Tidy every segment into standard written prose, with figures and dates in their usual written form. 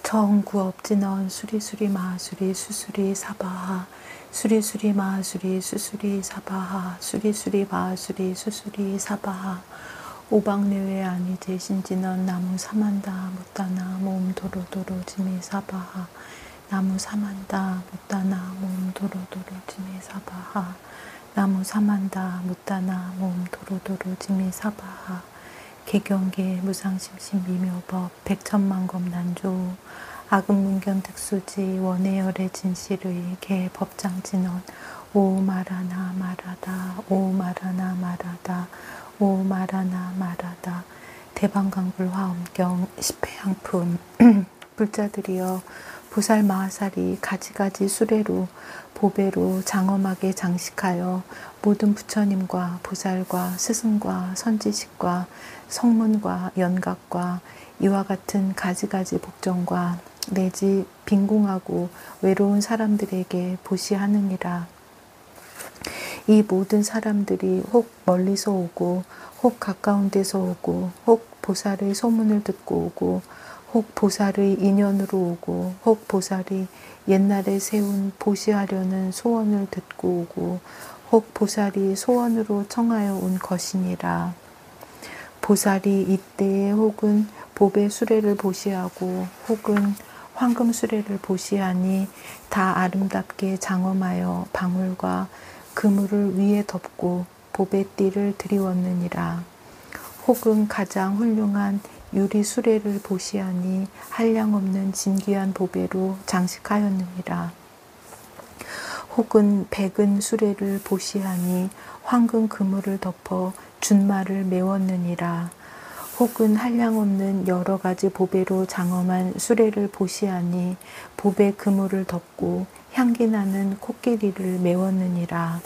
정구 없지넌 수리수리 마수리 수수리 사바하 수리수리 마수리 수수리 사바하 수리수리 마수리 수수리 사바하 오박내외 아니제 신진언 나무 사만다 못다나 몸 도로도로 지미 사바하 나무 사만다 못다나 몸 도로도로 지미 사바하 나무 사만다 못다나 몸 도로도로 지미 사바하 개경계 무상심심 미묘법 백천만검 난조 악음문견 특수지 원해열의 진실의 개 법장진언 오 말하나 말하다 오 말하나 말하다 오 말하나 말하다 대방강불 화엄경 십회양품 불자들이여 부살 마하살이 가지가지 수레로 보배로 장엄하게 장식하여 모든 부처님과 보살과 스승과 선지식과 성문과 연각과 이와 같은 가지가지 복정과 내지 빈궁하고 외로운 사람들에게 보시하느니라. 이 모든 사람들이 혹 멀리서 오고 혹 가까운 데서 오고 혹 보살의 소문을 듣고 오고 혹 보살의 인연으로 오고 혹 보살이 옛날에 세운 보시하려는 소원을 듣고 오고 혹 보살이 소원으로 청하여 온 것이니라. 보살이 이때에 혹은 보배 수레를 보시하고 혹은 황금 수레를 보시하니 다 아름답게 장엄하여 방울과 그물을 위에 덮고 보배띠를 드리웠느니라. 혹은 가장 훌륭한 유리 수레를 보시하니 한량없는 진귀한 보배로 장식하였느니라. 혹은 백은 수레를 보시하니 황금 그물을 덮어 준마를 메웠느니라. 혹은 한량없는 여러 가지 보배로 장엄한 수레를 보시하니 보배 그물을 덮고 향기나는 코끼리를 메웠느니라.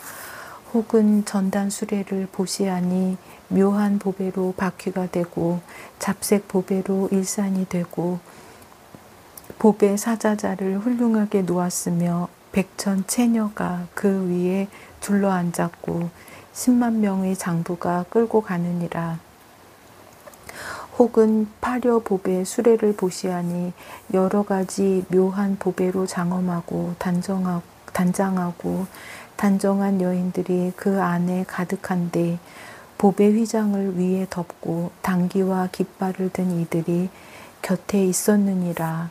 혹은 전단 수레를 보시하니 묘한 보배로 바퀴가 되고 잡색 보배로 일산이 되고 보배 사자자를 훌륭하게 놓았으며 백천 체녀가 그 위에 둘러앉았고 10만 명의 장부가 끌고 가느니라. 혹은 파려 보배 수레를 보시하니 여러 가지 묘한 보배로 장엄하고 단장하고 단정한 여인들이 그 안에 가득한데 보배 휘장을 위에 덮고 당기와 깃발을 든 이들이 곁에 있었느니라.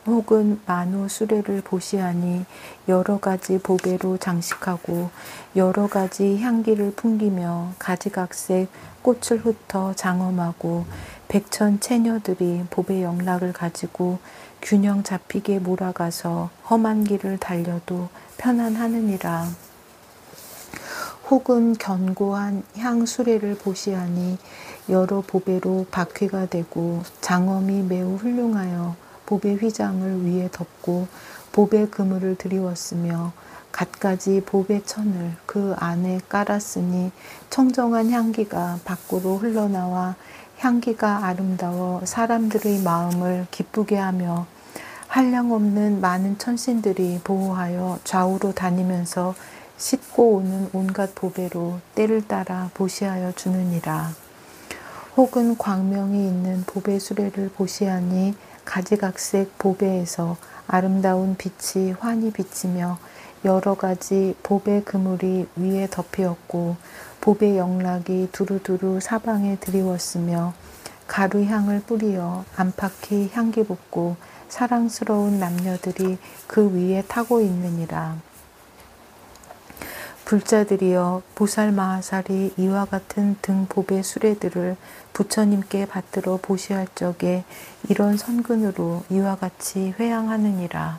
혹은 만호 수레를 보시하니 여러 가지 보배로 장식하고 여러 가지 향기를 풍기며 가지각색 꽃을 흩어 장엄하고 백천 체녀들이 보배 영락을 가지고 균형 잡히게 몰아가서 험한 길을 달려도 편안하느니라. 혹은 견고한 향수레를 보시하니 여러 보배로 바퀴가 되고 장엄이 매우 훌륭하여 보배 휘장을 위에 덮고 보배 그물을 드리웠으며 갖가지 보배 천을 그 안에 깔았으니 청정한 향기가 밖으로 흘러나와 향기가 아름다워 사람들의 마음을 기쁘게 하며 한량없는 많은 천신들이 보호하여 좌우로 다니면서 싣고 오는 온갖 보배로 때를 따라 보시하여 주느니라. 혹은 광명이 있는 보배 수레를 보시하니 가지각색 보배에서 아름다운 빛이 환히 비치며 여러 가지 보배 그물이 위에 덮이었고 보배 영락이 두루두루 사방에 드리웠으며 가루향을 뿌리어 안팎이 향기 붓고 사랑스러운 남녀들이 그 위에 타고 있느니라. 불자들이여 보살 마하살이 이와 같은 등 보배 수레들을 부처님께 받들어 보시할 적에 이런 선근으로 이와 같이 회양하느니라.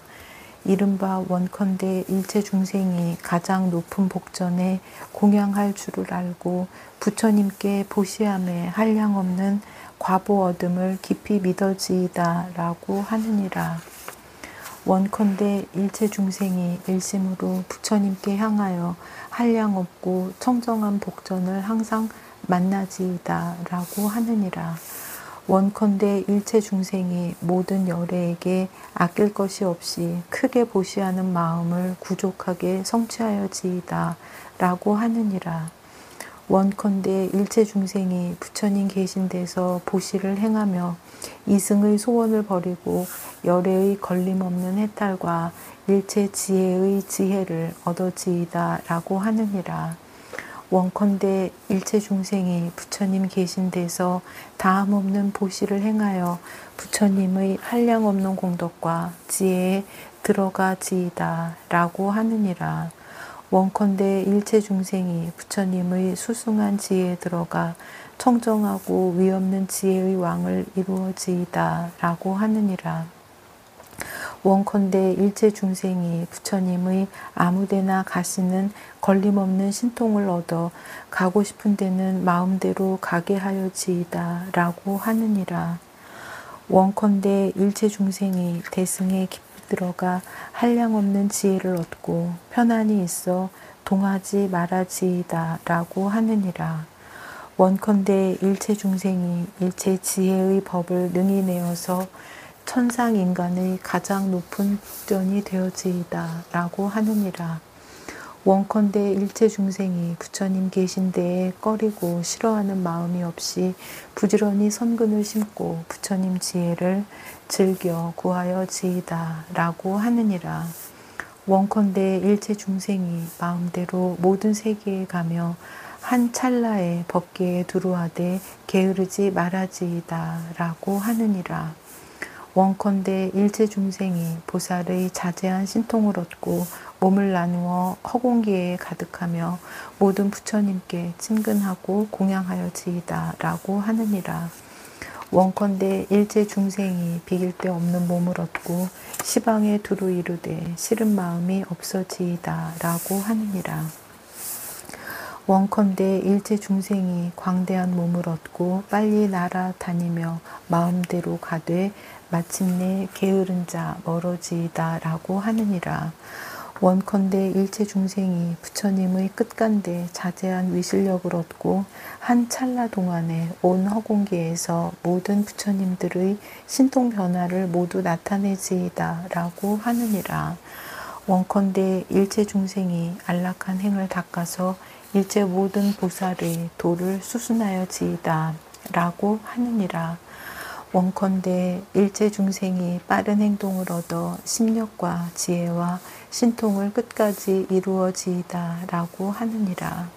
이른바 원컨대 일체 중생이 가장 높은 복전에 공양할 줄을 알고 부처님께 보시함에 한량없는 과보 얻음을 깊이 믿어지이다 라고 하느니라. 원컨대 일체 중생이 일심으로 부처님께 향하여 한량없고 청정한 복전을 항상 만나지이다 라고 하느니라. 원컨대 일체 중생이 모든 열애에게 아낄 것이 없이 크게 보시하는 마음을 구족하게 성취하여지이다 라고 하느니라. 원컨대 일체 중생이 부처님 계신 데서 보시를 행하며 이승의 소원을 버리고 열애의 걸림없는 해탈과 일체 지혜의 지혜를 얻어지이다 라고 하느니라. 원컨대 일체 중생이 부처님 계신 데서 다함없는 보시를 행하여 부처님의 한량없는 공덕과 지혜에 들어가지이다 라고 하느니라. 원컨대 일체 중생이 부처님의 수승한 지혜에 들어가 청정하고 위없는 지혜의 왕을 이루어지이다 라고 하느니라. 원컨대 일체 중생이 부처님의 아무데나 가시는 걸림없는 신통을 얻어 가고 싶은 데는 마음대로 가게 하여지이다 라고 하느니라. 원컨대 일체 중생이 대승에 깊이 들어가 한량없는 지혜를 얻고 편안히 있어 동하지 말아지이다 라고 하느니라. 원컨대 일체 중생이 일체 지혜의 법을 능히 내어서 천상 인간의 가장 높은 복전이 되어지이다 라고 하느니라. 원컨대 일체 중생이 부처님 계신 데에 꺼리고 싫어하는 마음이 없이 부지런히 선근을 심고 부처님 지혜를 즐겨 구하여지이다 라고 하느니라. 원컨대 일체 중생이 마음대로 모든 세계에 가며 한 찰나에 법계에 두루하되 게으르지 말아지이다 라고 하느니라. 원컨대 일체 중생이 보살의 자제한 신통을 얻고 몸을 나누어 허공기에 가득하며 모든 부처님께 친근하고 공양하여지이다 라고 하느니라. 원컨대 일체 중생이 비길 데 없는 몸을 얻고 시방에 두루 이르되 싫은 마음이 없어지이다 라고 하느니라. 원컨대 일체 중생이 광대한 몸을 얻고 빨리 날아다니며 마음대로 가되 마침내 게으른 자 멀어지이다 라고 하느니라. 원컨대 일체 중생이 부처님의 끝간데 자제한 위실력을 얻고 한 찰나 동안에 온 허공계에서 모든 부처님들의 신통 변화를 모두 나타내지이다 라고 하느니라. 원컨대 일체 중생이 안락한 행을 닦아서 일체 모든 보살의 도를 수순하여지이다 라고 하느니라. 원컨대 일체 중생이 빠른 행동을 얻어 심력과 지혜와 신통을 끝까지 이루어지이다 라고 하느니라.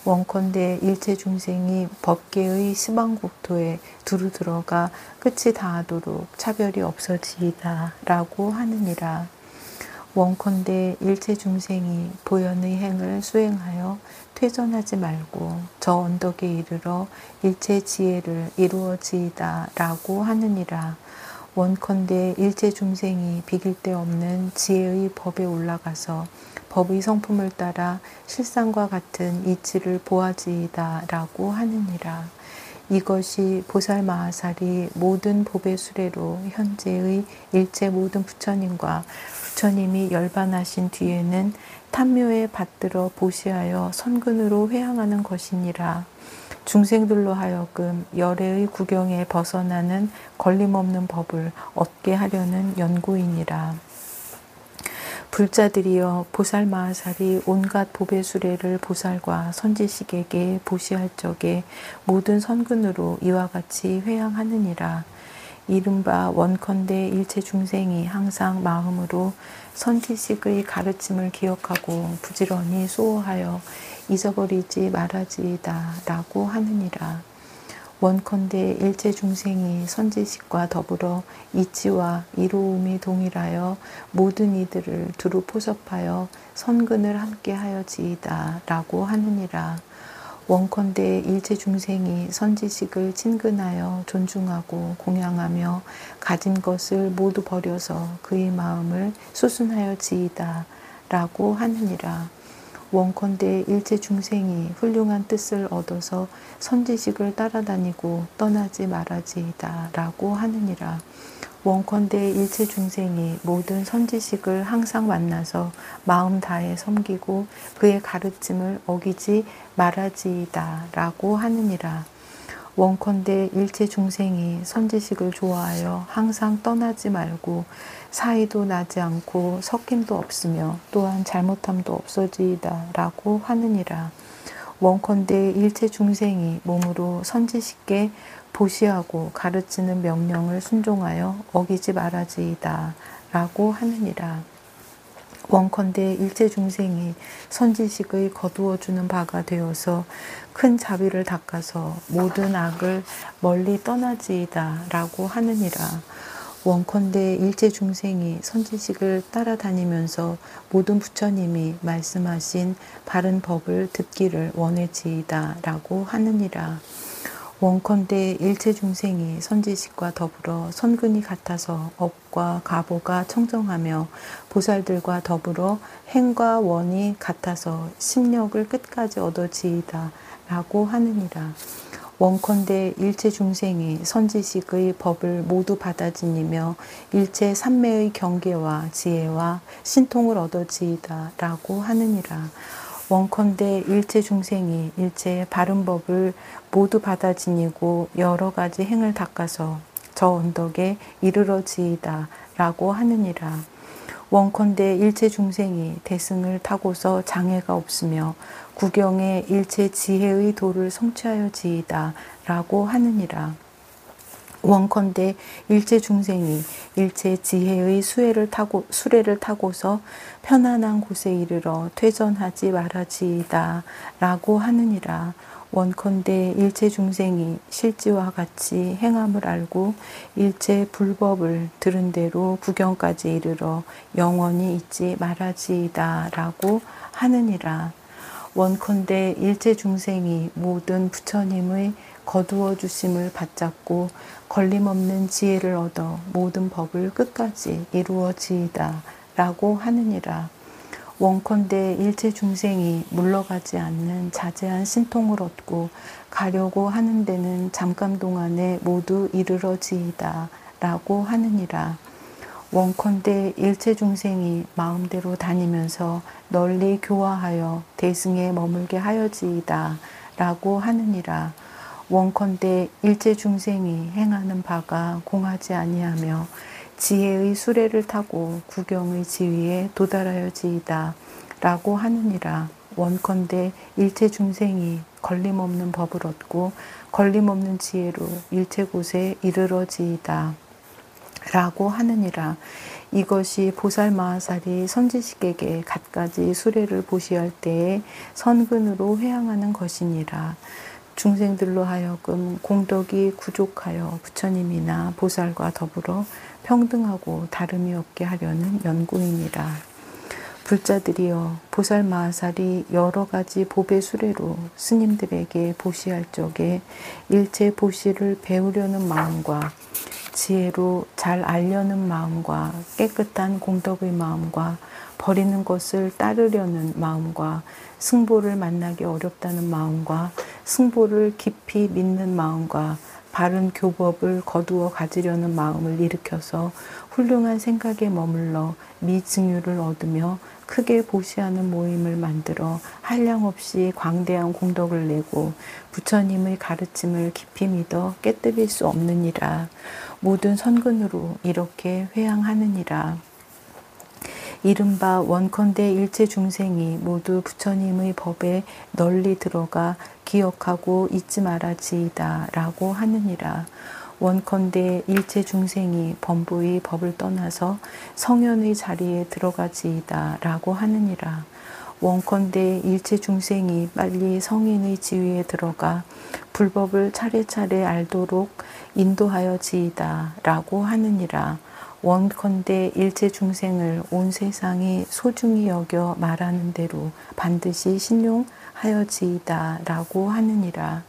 원컨대 일체 중생이 법계의 시방국토에 두루 들어가 끝이 다하도록 차별이 없어지이다 라고 하느니라. 원컨대 일체 중생이 보현의 행을 수행하여 퇴전하지 말고 저 언덕에 이르러 일체 지혜를 이루어지이다 라고 하느니라. 원컨대 일체 중생이 비길 데 없는 지혜의 법에 올라가서 법의 성품을 따라 실상과 같은 이치를 보아지이다 라고 하느니라. 이것이 보살마하살이 모든 법의 수레로 현재의 일체 모든 부처님과 부처님이 열반하신 뒤에는 탐묘에 받들어 보시하여 선근으로 회항하는 것이니라. 중생들로 하여금 열애의 구경에 벗어나는 걸림없는 법을 얻게 하려는 연고이니라. 불자들이여 보살마하살이 온갖 법의 수레를 보살과 선지식에게 보시할 적에 모든 선근으로 이와 같이 회항하느니라. 이른바 원컨대 일체 중생이 항상 마음으로 선지식의 가르침을 기억하고 부지런히 수호하여 잊어버리지 말아지이다 라고 하느니라. 원컨대 일체 중생이 선지식과 더불어 이치와 이로움이 동일하여 모든 이들을 두루 포섭하여 선근을 함께 하여지이다 라고 하느니라. 원컨대 일체 중생이 선지식을 친근하여 존중하고 공양하며 가진 것을 모두 버려서 그의 마음을 수순하여지이다 라고 하느니라. 원컨대 일체 중생이 훌륭한 뜻을 얻어서 선지식을 따라다니고 떠나지 말아지이다 라고 하느니라. 원컨대 일체 중생이 모든 선지식을 항상 만나서 마음 다해 섬기고 그의 가르침을 어기지 말아지이다 라고 하느니라. 원컨대 일체 중생이 선지식을 좋아하여 항상 떠나지 말고 사이도 나지 않고 섞임도 없으며 또한 잘못함도 없어지이다 라고 하느니라. 원컨대 일체 중생이 몸으로 선지식게 보시하고 가르치는 명령을 순종하여 어기지 말아지이다 라고 하느니라. 원컨대 일체 중생이 선지식의 거두어주는 바가 되어서 큰 자비를 닦아서 모든 악을 멀리 떠나지이다 라고 하느니라. 원컨대 일체 중생이 선지식을 따라다니면서 모든 부처님이 말씀하신 바른 법을 듣기를 원해지이다 라고 하느니라. 원컨대 일체 중생이 선지식과 더불어 선근이 같아서 업과 가보가 청정하며 보살들과 더불어 행과 원이 같아서 심력을 끝까지 얻어지이다 라고 하느니라. 원컨대 일체 중생이 선지식의 법을 모두 받아지니며 일체 삼매의 경계와 지혜와 신통을 얻어지이다 라고 하느니라. 원컨대 일체 중생이 일체 바른 법을 모두 받아 지니고 여러 가지 행을 닦아서 저 언덕에 이르러지이다 라고 하느니라. 원컨대 일체 중생이 대승을 타고서 장애가 없으며 구경에 일체 지혜의 도를 성취하여 지이다 라고 하느니라. 원컨대 일체 중생이 일체 지혜의 수레를 타고서 편안한 곳에 이르러 퇴전하지 말아지이다 라고 하느니라. 원컨대 일체 중생이 실지와 같이 행함을 알고 일체 불법을 들은 대로 구경까지 이르러 영원히 잊지 말아지이다 라고 하느니라. 원컨대 일체 중생이 모든 부처님의 거두어 주심을 받잡고 걸림없는 지혜를 얻어 모든 법을 끝까지 이루어지이다 라고 하느니라. 원컨대 일체 중생이 물러가지 않는 자제한 신통을 얻고 가려고 하는 데는 잠깐 동안에 모두 이르러지이다 라고 하느니라. 원컨대 일체 중생이 마음대로 다니면서 널리 교화하여 대승에 머물게 하여지이다 라고 하느니라. 원컨대 일체 중생이 행하는 바가 공하지 아니하며 지혜의 수레를 타고 구경의 지위에 도달하여지이다 라고 하느니라. 원컨대 일체 중생이 걸림없는 법을 얻고 걸림없는 지혜로 일체 곳에 이르러지이다 라고 하느니라. 이것이 보살 마하살이 선지식에게 갖가지 수레를 보시할 때에 선근으로 회양하는 것이니라. 중생들로 하여금 공덕이 구족하여 부처님이나 보살과 더불어 평등하고 다름이 없게 하려는 연고이니라. 불자들이여, 보살 마하살이 여러 가지 보배 수레로 스님들에게 보시할 적에 일체 보시를 배우려는 마음과 지혜로 잘 알려는 마음과 깨끗한 공덕의 마음과 버리는 것을 따르려는 마음과 승보를 만나기 어렵다는 마음과 승보를 깊이 믿는 마음과 바른 교법을 거두어 가지려는 마음을 일으켜서 훌륭한 생각에 머물러 미증유를 얻으며 크게 보시하는 모임을 만들어 한량없이 광대한 공덕을 내고 부처님의 가르침을 깊이 믿어 깨뜨릴 수 없느니라. 모든 선근으로 이렇게 회양하느니라. 이른바 원컨대 일체 중생이 모두 부처님의 법에 널리 들어가 기억하고 잊지 말아지이다 라고 하느니라. 원컨대 일체 중생이 범부의 법을 떠나서 성현의 자리에 들어가지이다 라고 하느니라. 원컨대 일체 중생이 빨리 성인의 지위에 들어가 불법을 차례차례 알도록 인도하여지이다 라고 하느니라. 원컨대 일체 중생을 온 세상이 소중히 여겨 말하는 대로 반드시 신용하여지이다 라고 하느니라.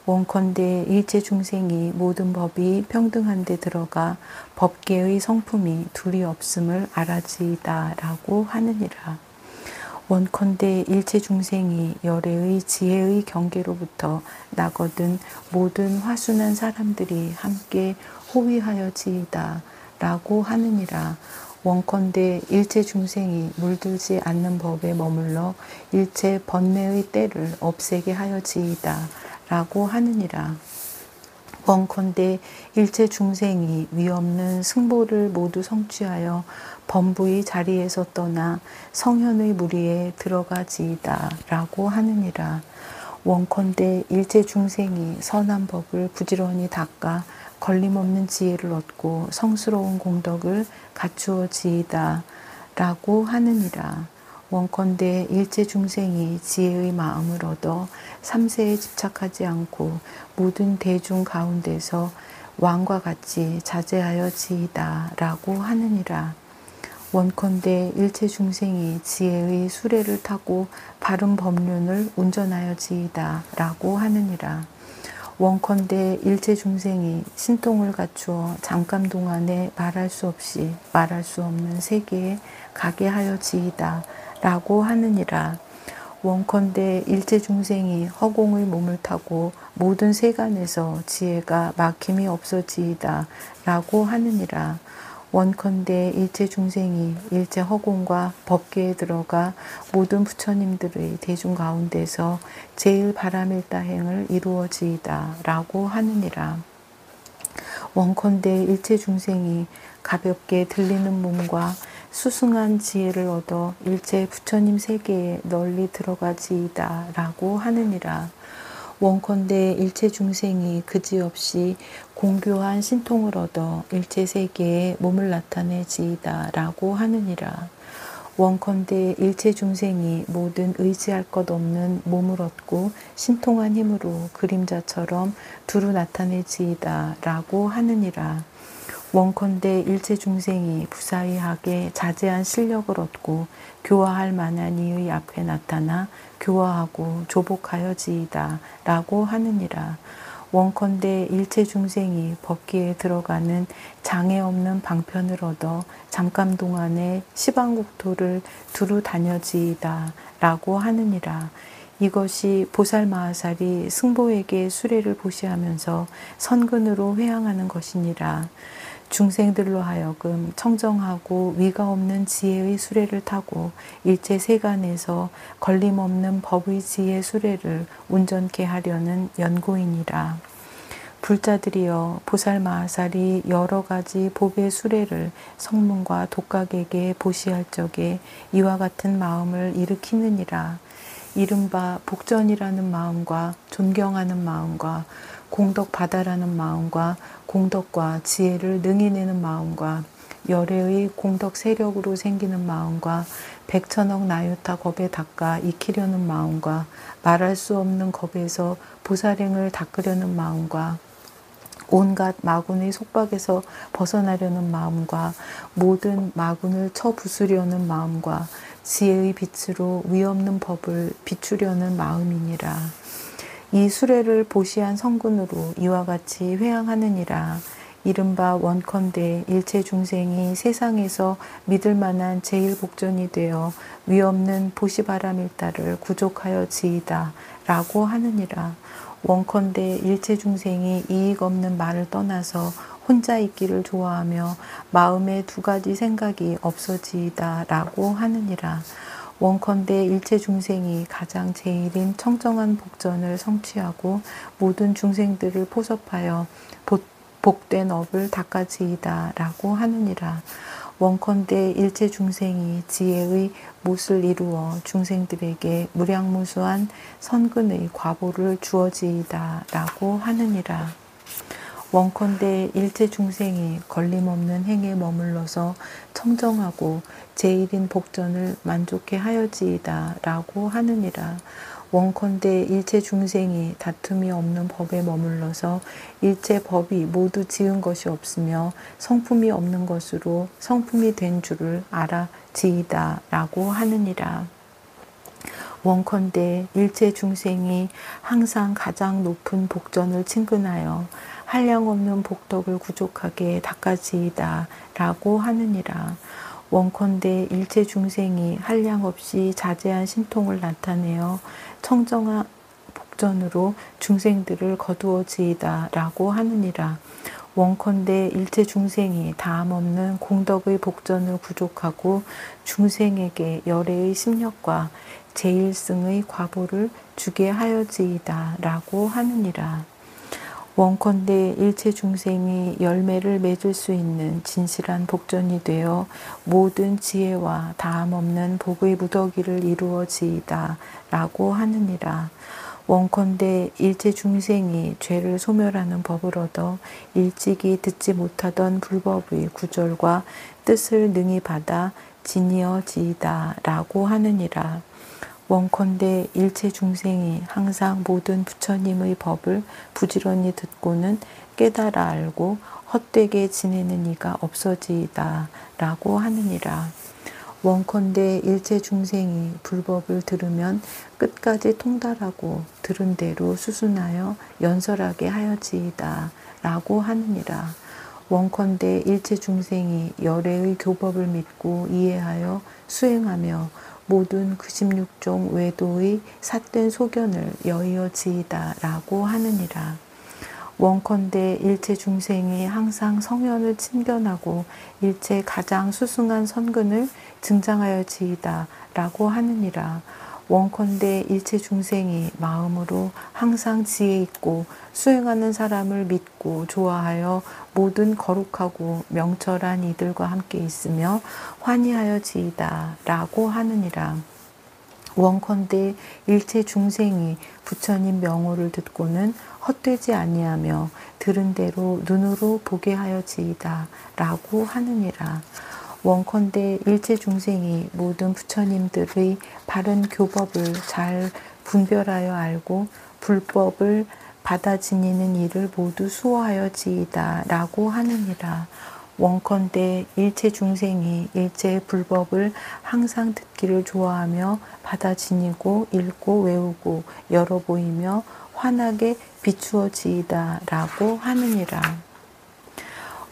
원컨대 일체 중생이 모든 법이 평등한 데 들어가 법계의 성품이 둘이 없음을 알아지이다 라고 하느니라. 원컨대 일체 중생이 열애의 지혜의 경계로부터 나거든 모든 화순한 사람들이 함께 호위하여지이다 라고 하느니라. 원컨대 일체 중생이 물들지 않는 법에 머물러 일체 번뇌의 때를 없애게 하여지이다 라고 하느니라. 원컨대 일체 중생이 위없는 승보를 모두 성취하여 범부의 자리에서 떠나 성현의 무리에 들어가지이다 라고 하느니라. 원컨대 일체 중생이 선한 법을 부지런히 닦아 걸림없는 지혜를 얻고 성스러운 공덕을 갖추어지이다 라고 하느니라. 원컨대 일체 중생이 지혜의 마음을 얻어 삼세에 집착하지 않고 모든 대중 가운데서 왕과 같이 자제하여 지이다 라고 하느니라. 원컨대 일체 중생이 지혜의 수레를 타고 바른 법륜을 운전하여 지이다 라고 하느니라. 원컨대 일체 중생이 신통을 갖추어 잠깐 동안에 말할 수 없이 말할 수 없는 세계에 가게 하여 지이다 라고 하느니라. 원컨대 일체 중생이 허공의 몸을 타고 모든 세간에서 지혜가 막힘이 없어지이다 라고 하느니라. 원컨대 일체 중생이 일체 허공과 법계에 들어가 모든 부처님들의 대중 가운데서 제일 바람일다행을 이루어지이다 라고 하느니라. 원컨대 일체 중생이 가볍게 들리는 몸과 수승한 지혜를 얻어 일체 부처님 세계에 널리 들어가지이다 라고 하느니라. 원컨대 일체 중생이 그지없이 공교한 신통을 얻어 일체 세계에 몸을 나타내지이다 라고 하느니라. 원컨대 일체 중생이 모든 의지할 것 없는 몸을 얻고 신통한 힘으로 그림자처럼 두루 나타내지이다 라고 하느니라. 원컨대 일체 중생이 부사의하게 자제한 실력을 얻고 교화할 만한 이의 앞에 나타나 교화하고 조복하여지이다 라고 하느니라. 원컨대 일체 중생이 법계에 들어가는 장애 없는 방편을 얻어 잠깐 동안에 시방국토를 두루 다녀지이다 라고 하느니라. 이것이 보살마하살이 승보에게 수레를 보시하면서 선근으로 회항하는 것이니라. 중생들로 하여금 청정하고 위가 없는 지혜의 수레를 타고 일체 세간에서 걸림없는 법의 지혜 수레를 운전케 하려는 연고이니라. 불자들이여, 보살마하살이 여러 가지 법의 수레를 성문과 독각에게 보시할 적에 이와 같은 마음을 일으키느니라. 이른바 복전이라는 마음과 존경하는 마음과 공덕바다라는 마음과 공덕과 지혜를 능히 내는 마음과 열애의 공덕 세력으로 생기는 마음과 백천억 나유타 겁에 닦아 익히려는 마음과 말할 수 없는 겁에서 보살행을 닦으려는 마음과 온갖 마군의 속박에서 벗어나려는 마음과 모든 마군을 쳐부수려는 마음과 지혜의 빛으로 위없는 법을 비추려는 마음이니라. 이 수레를 보시한 성군으로 이와 같이 회항하느니라. 이른바 원컨대 일체 중생이 세상에서 믿을 만한 제일 복전이 되어 위없는 보시바람일다를 구족하여 지이다 라고 하느니라. 원컨대 일체 중생이 이익 없는 말을 떠나서 혼자 있기를 좋아하며 마음에 두 가지 생각이 없어지이다 라고 하느니라. 원컨대 일체 중생이 가장 제일인 청정한 복전을 성취하고 모든 중생들을 포섭하여 복된 업을 닦아지이다 라고 하느니라. 원컨대 일체 중생이 지혜의 못을 이루어 중생들에게 무량무수한 선근의 과보를 주어지이다 라고 하느니라. 원컨대 일체 중생이 걸림없는 행에 머물러서 청정하고 제일인 복전을 만족해 하여지이다 라고 하느니라. 원컨대 일체 중생이 다툼이 없는 법에 머물러서 일체 법이 모두 지은 것이 없으며 성품이 없는 것으로 성품이 된 줄을 알아 지이다 라고 하느니라. 원컨대 일체 중생이 항상 가장 높은 복전을 친근하여 한량없는 복덕을 구족하게 닦아지이다 라고 하느니라. 원컨대 일체 중생이 한량없이 자제한 신통을 나타내어 청정한 복전으로 중생들을 거두어지이다 라고 하느니라. 원컨대 일체 중생이 다함없는 공덕의 복전을 구족하고 중생에게 열애의 심력과 제일승의 과보를 주게 하여지이다 라고 하느니라. 원컨대 일체 중생이 열매를 맺을 수 있는 진실한 복전이 되어 모든 지혜와 다함없는 복의 무더기를 이루어지이다 라고 하느니라. 원컨대 일체 중생이 죄를 소멸하는 법을 얻어 일찍이 듣지 못하던 불법의 구절과 뜻을 능히 받아 지니어지이다 라고 하느니라. 원컨대 일체 중생이 항상 모든 부처님의 법을 부지런히 듣고는 깨달아 알고 헛되게 지내는 이가 없어지이다 라고 하느니라. 원컨대 일체 중생이 불법을 들으면 끝까지 통달하고 들은 대로 수순하여 연설하게 하여지이다 라고 하느니라. 원컨대 일체 중생이 열애의 교법을 믿고 이해하여 수행하며 모든 96종 외도의 삿된 소견을 여의어지이다 라고 하느니라. 원컨대 일체 중생이 항상 성현을 친견하고 일체 가장 수승한 선근을 증장하여지이다 라고 하느니라. 원컨대 일체 중생이 마음으로 항상 지혜 있고 수행하는 사람을 믿고 좋아하여 모든 거룩하고 명철한 이들과 함께 있으며 환희하여지이다 라고 하느니라. 원컨대 일체 중생이 부처님 명호를 듣고는 헛되지 아니하며 들은 대로 눈으로 보게 하여지이다 라고 하느니라. 원컨대 일체 중생이 모든 부처님들의 바른 교법을 잘 분별하여 알고 불법을 받아 지니는 일을 모두 수호하여지이다 라고 하느니라. 원컨대 일체 중생이 일체 불법을 항상 듣기를 좋아하며 받아 지니고 읽고 외우고 열어 보이며 환하게 비추어지이다 라고 하느니라.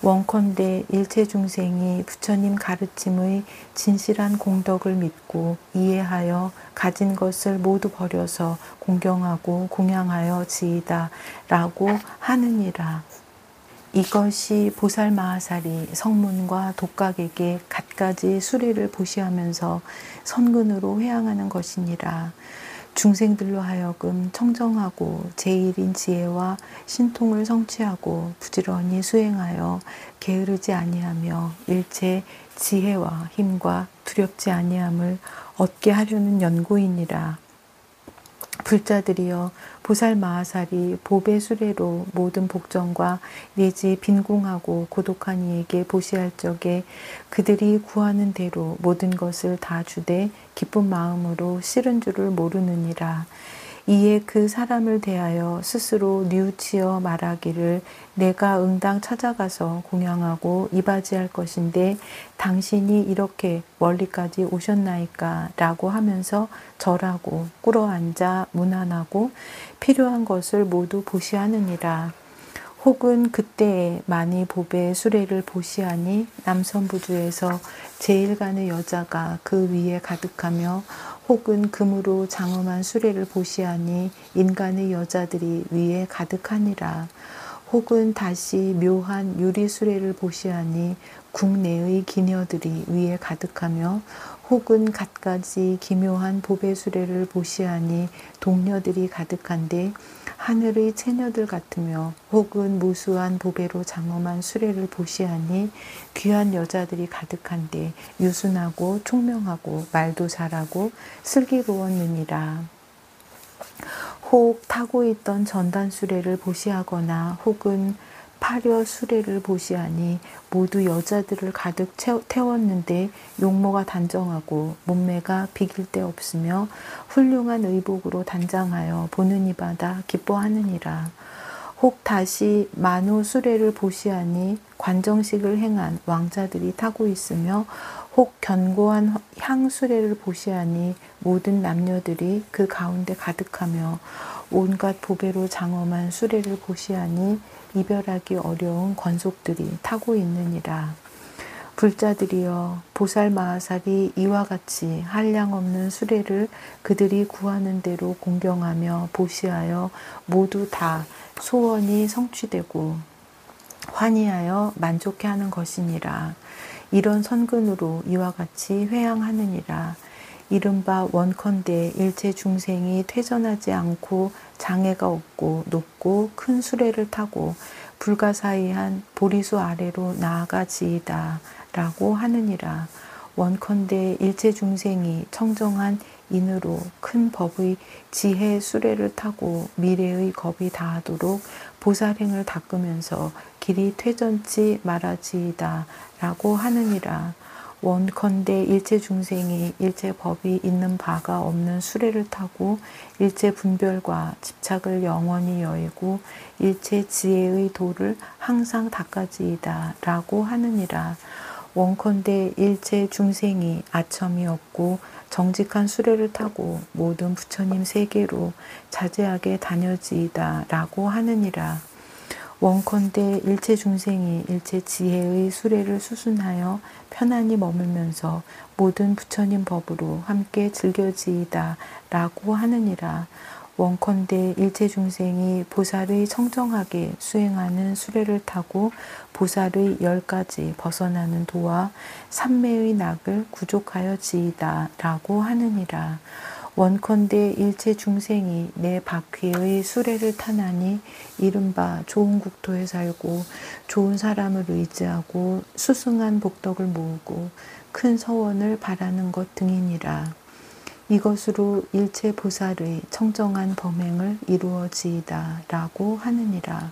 원컨대 일체 중생이 부처님 가르침의 진실한 공덕을 믿고 이해하여 가진 것을 모두 버려서 공경하고 공양하여 지이다 라고 하느니라. 이것이 보살마하살이 성문과 독각에게 갖가지 수리를 보시하면서 선근으로 회양하는 것이니라. 중생들로 하여금 청정하고 제1인 지혜와 신통을 성취하고 부지런히 수행하여 게으르지 아니하며 일체 지혜와 힘과 두렵지 아니함을 얻게 하려는 연고이니라. 불자들이여 보살마하살이 보배 수레로 모든 복전과 내지 빈궁하고 고독한 이에게 보시할 적에 그들이 구하는 대로 모든 것을 다 주되 기쁜 마음으로 싫은 줄을 모르느니라. 이에 그 사람을 대하여 스스로 뉘우치어 말하기를 내가 응당 찾아가서 공양하고 이바지할 것인데 당신이 이렇게 멀리까지 오셨나이까 라고 하면서 절하고 꿇어앉아 문안하고 필요한 것을 모두 보시하느니라. 혹은 그때에 많이 보배 수레를 보시하니 남선부주에서 제일간의 여자가 그 위에 가득하며 혹은 금으로 장엄한 수레를 보시하니 인간의 여자들이 위에 가득하니라. 혹은 다시 묘한 유리 수레를 보시하니 국내의 기녀들이 위에 가득하며 혹은 갖가지 기묘한 보배 수레를 보시하니 동녀들이 가득한데 하늘의 처녀들 같으며 혹은 무수한 보배로 장엄한 수레를 보시하니 귀한 여자들이 가득한데 유순하고 총명하고 말도 잘하고 슬기로웠느니라. 혹 타고 있던 전단 수레를 보시하거나 혹은 파려 수레를 보시하니 모두 여자들을 가득 태웠는데 용모가 단정하고 몸매가 비길 데 없으며 훌륭한 의복으로 단장하여 보는 이마다 기뻐하느니라. 혹 다시 만호 수레를 보시하니 관정식을 행한 왕자들이 타고 있으며 혹 견고한 향수레를 보시하니 모든 남녀들이 그 가운데 가득하며 온갖 보배로 장엄한 수레를 보시하니 이별하기 어려운 권속들이 타고 있느니라. 불자들이여 보살마하살이 이와 같이 한량없는 수레를 그들이 구하는 대로 공경하며 보시하여 모두 다 소원이 성취되고 환희하여 만족해하는 것이니라. 이런 선근으로 이와 같이 회양하느니라. 이른바 원컨대 일체 중생이 퇴전하지 않고 장애가 없고 높고 큰 수레를 타고 불가사의한 보리수 아래로 나아가지이다 라고 하느니라. 원컨대 일체 중생이 청정한 인으로 큰 법의 지혜 수레를 타고 미래의 겁이 다하도록 보살행을 닦으면서 길이 퇴전치 말아지이다 라고 하느니라. 원컨대 일체 중생이 일체 법이 있는 바가 없는 수레를 타고 일체 분별과 집착을 영원히 여의고 일체 지혜의 도를 항상 닦아지이다 라고 하느니라. 원컨대 일체 중생이 아첨이 없고 정직한 수레를 타고 모든 부처님 세계로 자제하게 다녀지이다 라고 하느니라. 원컨대 일체 중생이 일체 지혜의 수레를 수순하여 편안히 머물면서 모든 부처님 법으로 함께 즐겨지이다 라고 하느니라. 원컨대 일체 중생이 보살의 청정하게 수행하는 수레를 타고 보살의 10가지 벗어나는 도와 삼매의 낙을 구족하여 지이다 라고 하느니라. 원컨대 일체 중생이 내 바퀴의 수레를 타나니 이른바 좋은 국토에 살고 좋은 사람을 의지하고 수승한 복덕을 모으고 큰 서원을 바라는 것 등이니라. 이것으로 일체 보살의 청정한 범행을 이루어지이다 라고 하느니라.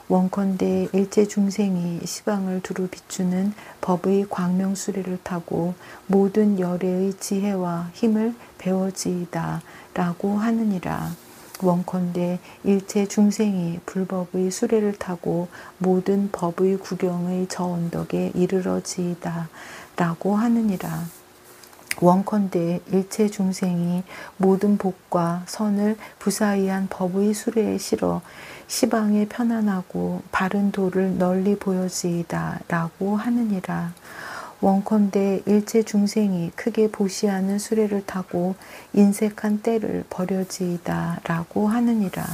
원컨대 일체 중생이 시방을 두루 비추는 법의 광명수레를 타고 모든 열애의 지혜와 힘을 배워지이다 라고 하느니라. 원컨대 일체 중생이 불법의 수레를 타고 모든 법의 구경의 저 언덕에 이르러지이다 라고 하느니라. 원컨대 일체 중생이 모든 복과 선을 부사의한 법의 수레에 실어 시방에 편안하고 바른 도를 널리 보여지이다 라고 하느니라. 원컨대 일체 중생이 크게 보시하는 수레를 타고 인색한 때를 버려지이다 라고 하느니라.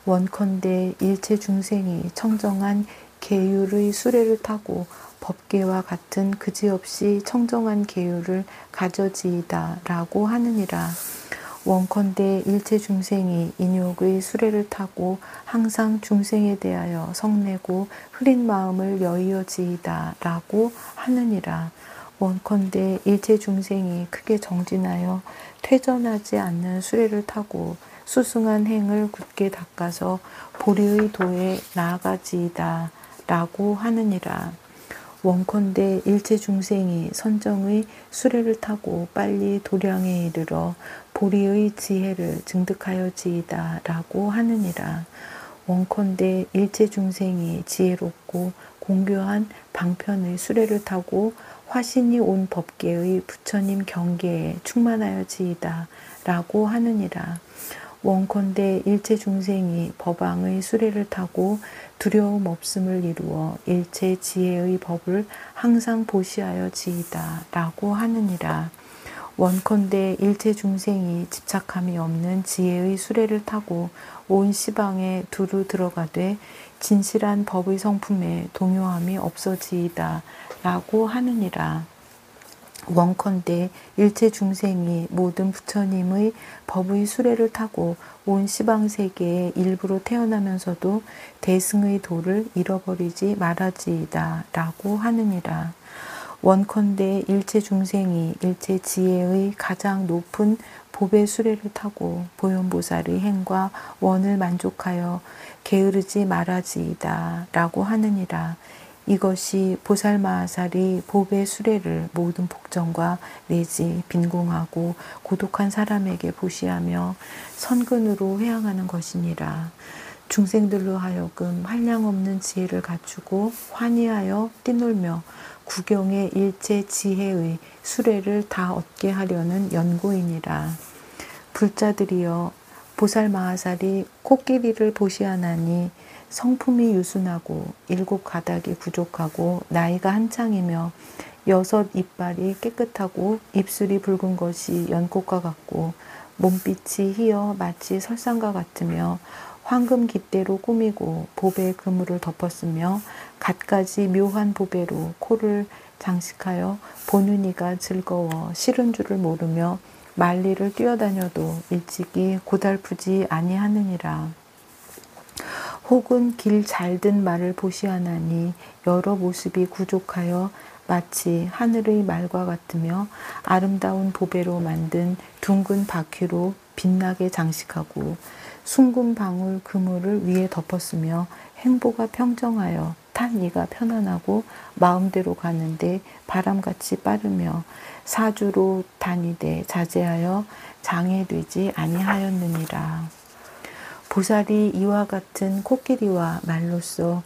원컨대 일체 중생이 청정한 계율의 수레를 타고 법계와 같은 그지없이 청정한 계율을 가져지이다 라고 하느니라. 원컨대 일체 중생이 인욕의 수레를 타고 항상 중생에 대하여 성내고 흐린 마음을 여의어지이다 라고 하느니라. 원컨대 일체 중생이 크게 정진하여 퇴전하지 않는 수레를 타고 수승한 행을 굳게 닦아서 보리의 도에 나아가지이다 라고 하느니라. 원컨대 일체 중생이 선정의 수레를 타고 빨리 도량에 이르러 보리의 지혜를 증득하여지이다 라고 하느니라. 원컨대 일체 중생이 지혜롭고 공교한 방편의 수레를 타고 화신이 온 법계의 부처님 경계에 충만하여지이다 라고 하느니라. 원컨대 일체 중생이 법왕의 수레를 타고 두려움 없음을 이루어 일체 지혜의 법을 항상 보시하여 지이다 라고 하느니라. 원컨대 일체 중생이 집착함이 없는 지혜의 수레를 타고 온 시방에 두루 들어가되 진실한 법의 성품에 동요함이 없어지이다 라고 하느니라. 원컨대 일체 중생이 모든 부처님의 법의 수레를 타고 온 시방세계에 일부로 태어나면서도 대승의 도를 잃어버리지 말아지이다 라고 하느니라. 원컨대 일체 중생이 일체 지혜의 가장 높은 보배 수레를 타고 보현보살의 행과 원을 만족하여 게으르지 말아지이다 라고 하느니라. 이것이 보살마하살이 보배 수레를 모든 복정과 내지 빈궁하고 고독한 사람에게 보시하며 선근으로 회항하는 것이니라. 중생들로 하여금 한량없는 지혜를 갖추고 환희하여 뛰놀며 구경의 일체 지혜의 수레를 다 얻게 하려는 연고이니라. 불자들이여 보살마하살이 코끼리를 보시하나니 성품이 유순하고 7가닥이 부족하고 나이가 한창이며 6 이빨이 깨끗하고 입술이 붉은 것이 연꽃과 같고 몸빛이 희어 마치 설상과 같으며 황금 깃대로 꾸미고 보배 그물을 덮었으며 갖가지 묘한 보배로 코를 장식하여 보는 이가 즐거워 싫은 줄을 모르며 만리를 뛰어다녀도 일찍이 고달프지 아니하느니라. 혹은 길 잘든 말을 보시하나니 여러 모습이 구족하여 마치 하늘의 말과 같으며 아름다운 보배로 만든 둥근 바퀴로 빛나게 장식하고 숭근 방울 그물을 위에 덮었으며 행보가 평정하여 탄 이가 편안하고 마음대로 가는데 바람같이 빠르며 사주로 다니되 자제하여 장애되지 아니하였느니라. 보살이 이와 같은 코끼리와 말로써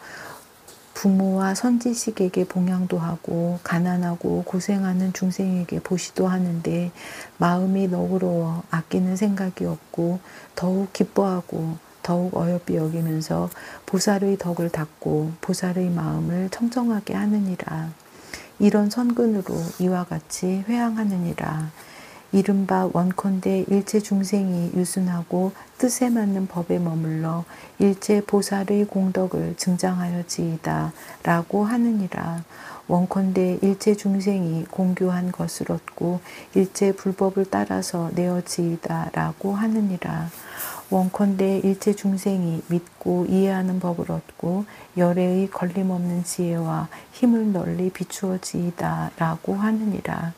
부모와 선지식에게 봉양도 하고 가난하고 고생하는 중생에게 보시도 하는데 마음이 너그러워 아끼는 생각이 없고 더욱 기뻐하고 더욱 어여삐 여기면서 보살의 덕을 닦고 보살의 마음을 청정하게 하느니라. 이런 선근으로 이와 같이 회항하느니라. 이른바 원컨대 일체 중생이 유순하고 뜻에 맞는 법에 머물러 일체 보살의 공덕을 증장하여지이다 라고 하느니라. 원컨대 일체 중생이 공교한 것을 얻고 일체 불법을 따라서 내어지이다 라고 하느니라. 원컨대 일체 중생이 믿고 이해하는 법을 얻고 열애의 걸림없는 지혜와 힘을 널리 비추어지이다 라고 하느니라.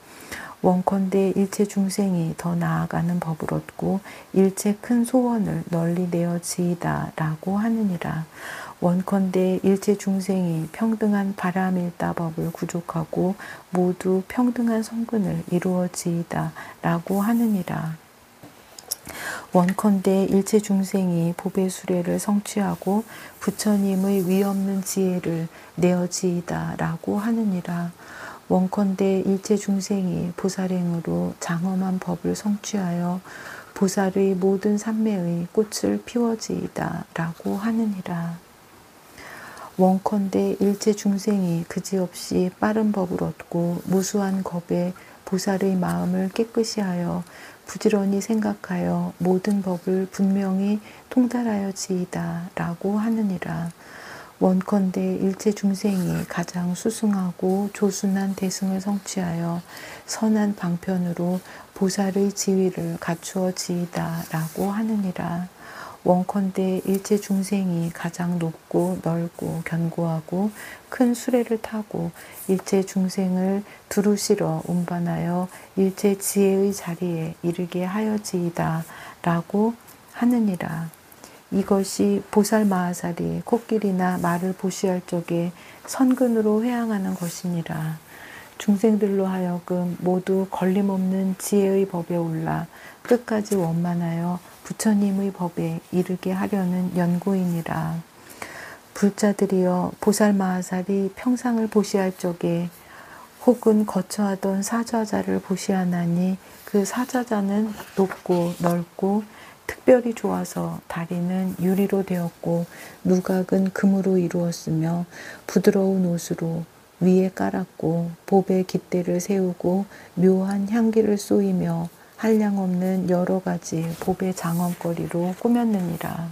원컨대 일체 중생이 더 나아가는 법을 얻고 일체 큰 소원을 널리 내어지이다 라고 하느니라. 원컨대 일체 중생이 평등한 바라밀다법을 구족하고 모두 평등한 성근을 이루어지이다 라고 하느니라. 원컨대 일체 중생이 보배 수레를 성취하고 부처님의 위없는 지혜를 내어지이다 라고 하느니라. 원컨대 일체 중생이 보살행으로 장엄한 법을 성취하여 보살의 모든 삼매의 꽃을 피워지이다 라고 하느니라. 원컨대 일체 중생이 그지없이 빠른 법을 얻고 무수한 겁에 보살의 마음을 깨끗이 하여 부지런히 생각하여 모든 법을 분명히 통달하여지이다 라고 하느니라. 원컨대 일체 중생이 가장 수승하고 조순한 대승을 성취하여 선한 방편으로 보살의 지위를 갖추어지이다 라고 하느니라. 원컨대 일체 중생이 가장 높고 넓고 견고하고 큰 수레를 타고 일체 중생을 두루 실어 운반하여 일체 지혜의 자리에 이르게 하여지이다 라고 하느니라. 이것이 보살 마하살이 코끼리나 말을 보시할 적에 선근으로 회항하는 것이니라. 중생들로 하여금 모두 걸림없는 지혜의 법에 올라 끝까지 원만하여 부처님의 법에 이르게 하려는 연고이니라. 불자들이여 보살 마하살이 평상을 보시할 적에 혹은 거처하던 사좌자를 보시하나니 그 사좌자는 높고 넓고 특별히 좋아서 다리는 유리로 되었고 누각은 금으로 이루었으며 부드러운 옷으로 위에 깔았고 보배 깃대를 세우고 묘한 향기를 쏘이며 한량없는 여러 가지 보배 장엄거리로 꾸몄느니라.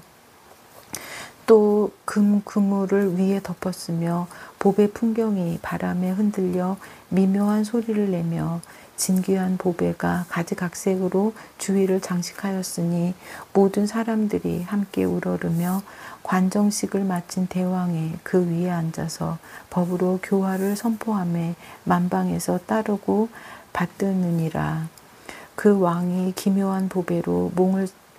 또 그물을 위에 덮었으며 보배 풍경이 바람에 흔들려 미묘한 소리를 내며 진귀한 보배가 가지각색으로 주위를 장식하였으니 모든 사람들이 함께 우러르며 관정식을 마친 대왕이 그 위에 앉아서 법으로 교화를 선포하며 만방에서 따르고 받드느니라. 그 왕이 기묘한 보배로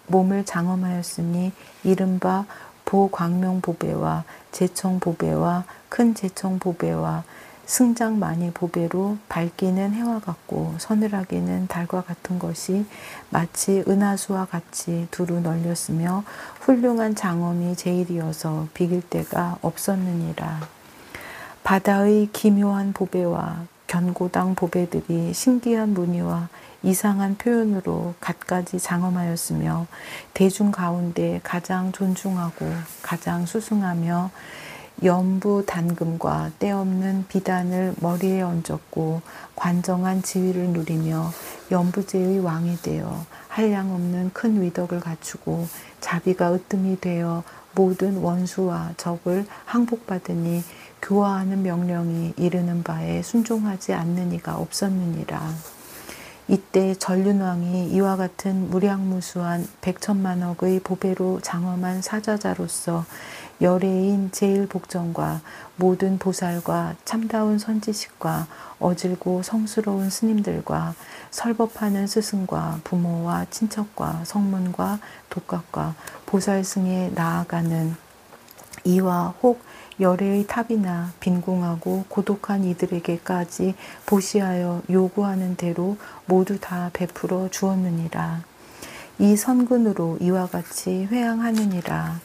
몸을 장엄하였으니 이른바 보광명보배와 제청보배와 큰 제청보배와 승장만이 보배로 밝기는 해와 같고 서늘하기는 달과 같은 것이 마치 은하수와 같이 두루 널렸으며 훌륭한 장엄이 제일이어서 비길 데가 없었느니라. 바다의 기묘한 보배와 견고당 보배들이 신기한 무늬와 이상한 표현으로 갖가지 장엄하였으며 대중 가운데 가장 존중하고 가장 수승하며 연부 단금과 때없는 비단을 머리에 얹었고 관정한 지위를 누리며 연부제의 왕이 되어 한량없는 큰 위덕을 갖추고 자비가 으뜸이 되어 모든 원수와 적을 항복받으니 교화하는 명령이 이르는 바에 순종하지 않는 이가 없었느니라. 이때 전륜왕이 이와 같은 무량무수한 백천만억의 보배로 장엄한 사자자로서 열애인 제일복전과 모든 보살과 참다운 선지식과 어질고 성스러운 스님들과 설법하는 스승과 부모와 친척과 성문과 독각과 보살승에 나아가는 이와 혹 열애의 탑이나 빈궁하고 고독한 이들에게까지 보시하여 요구하는 대로 모두 다 베풀어 주었느니라. 이 선근으로 이와 같이 회항하느니라.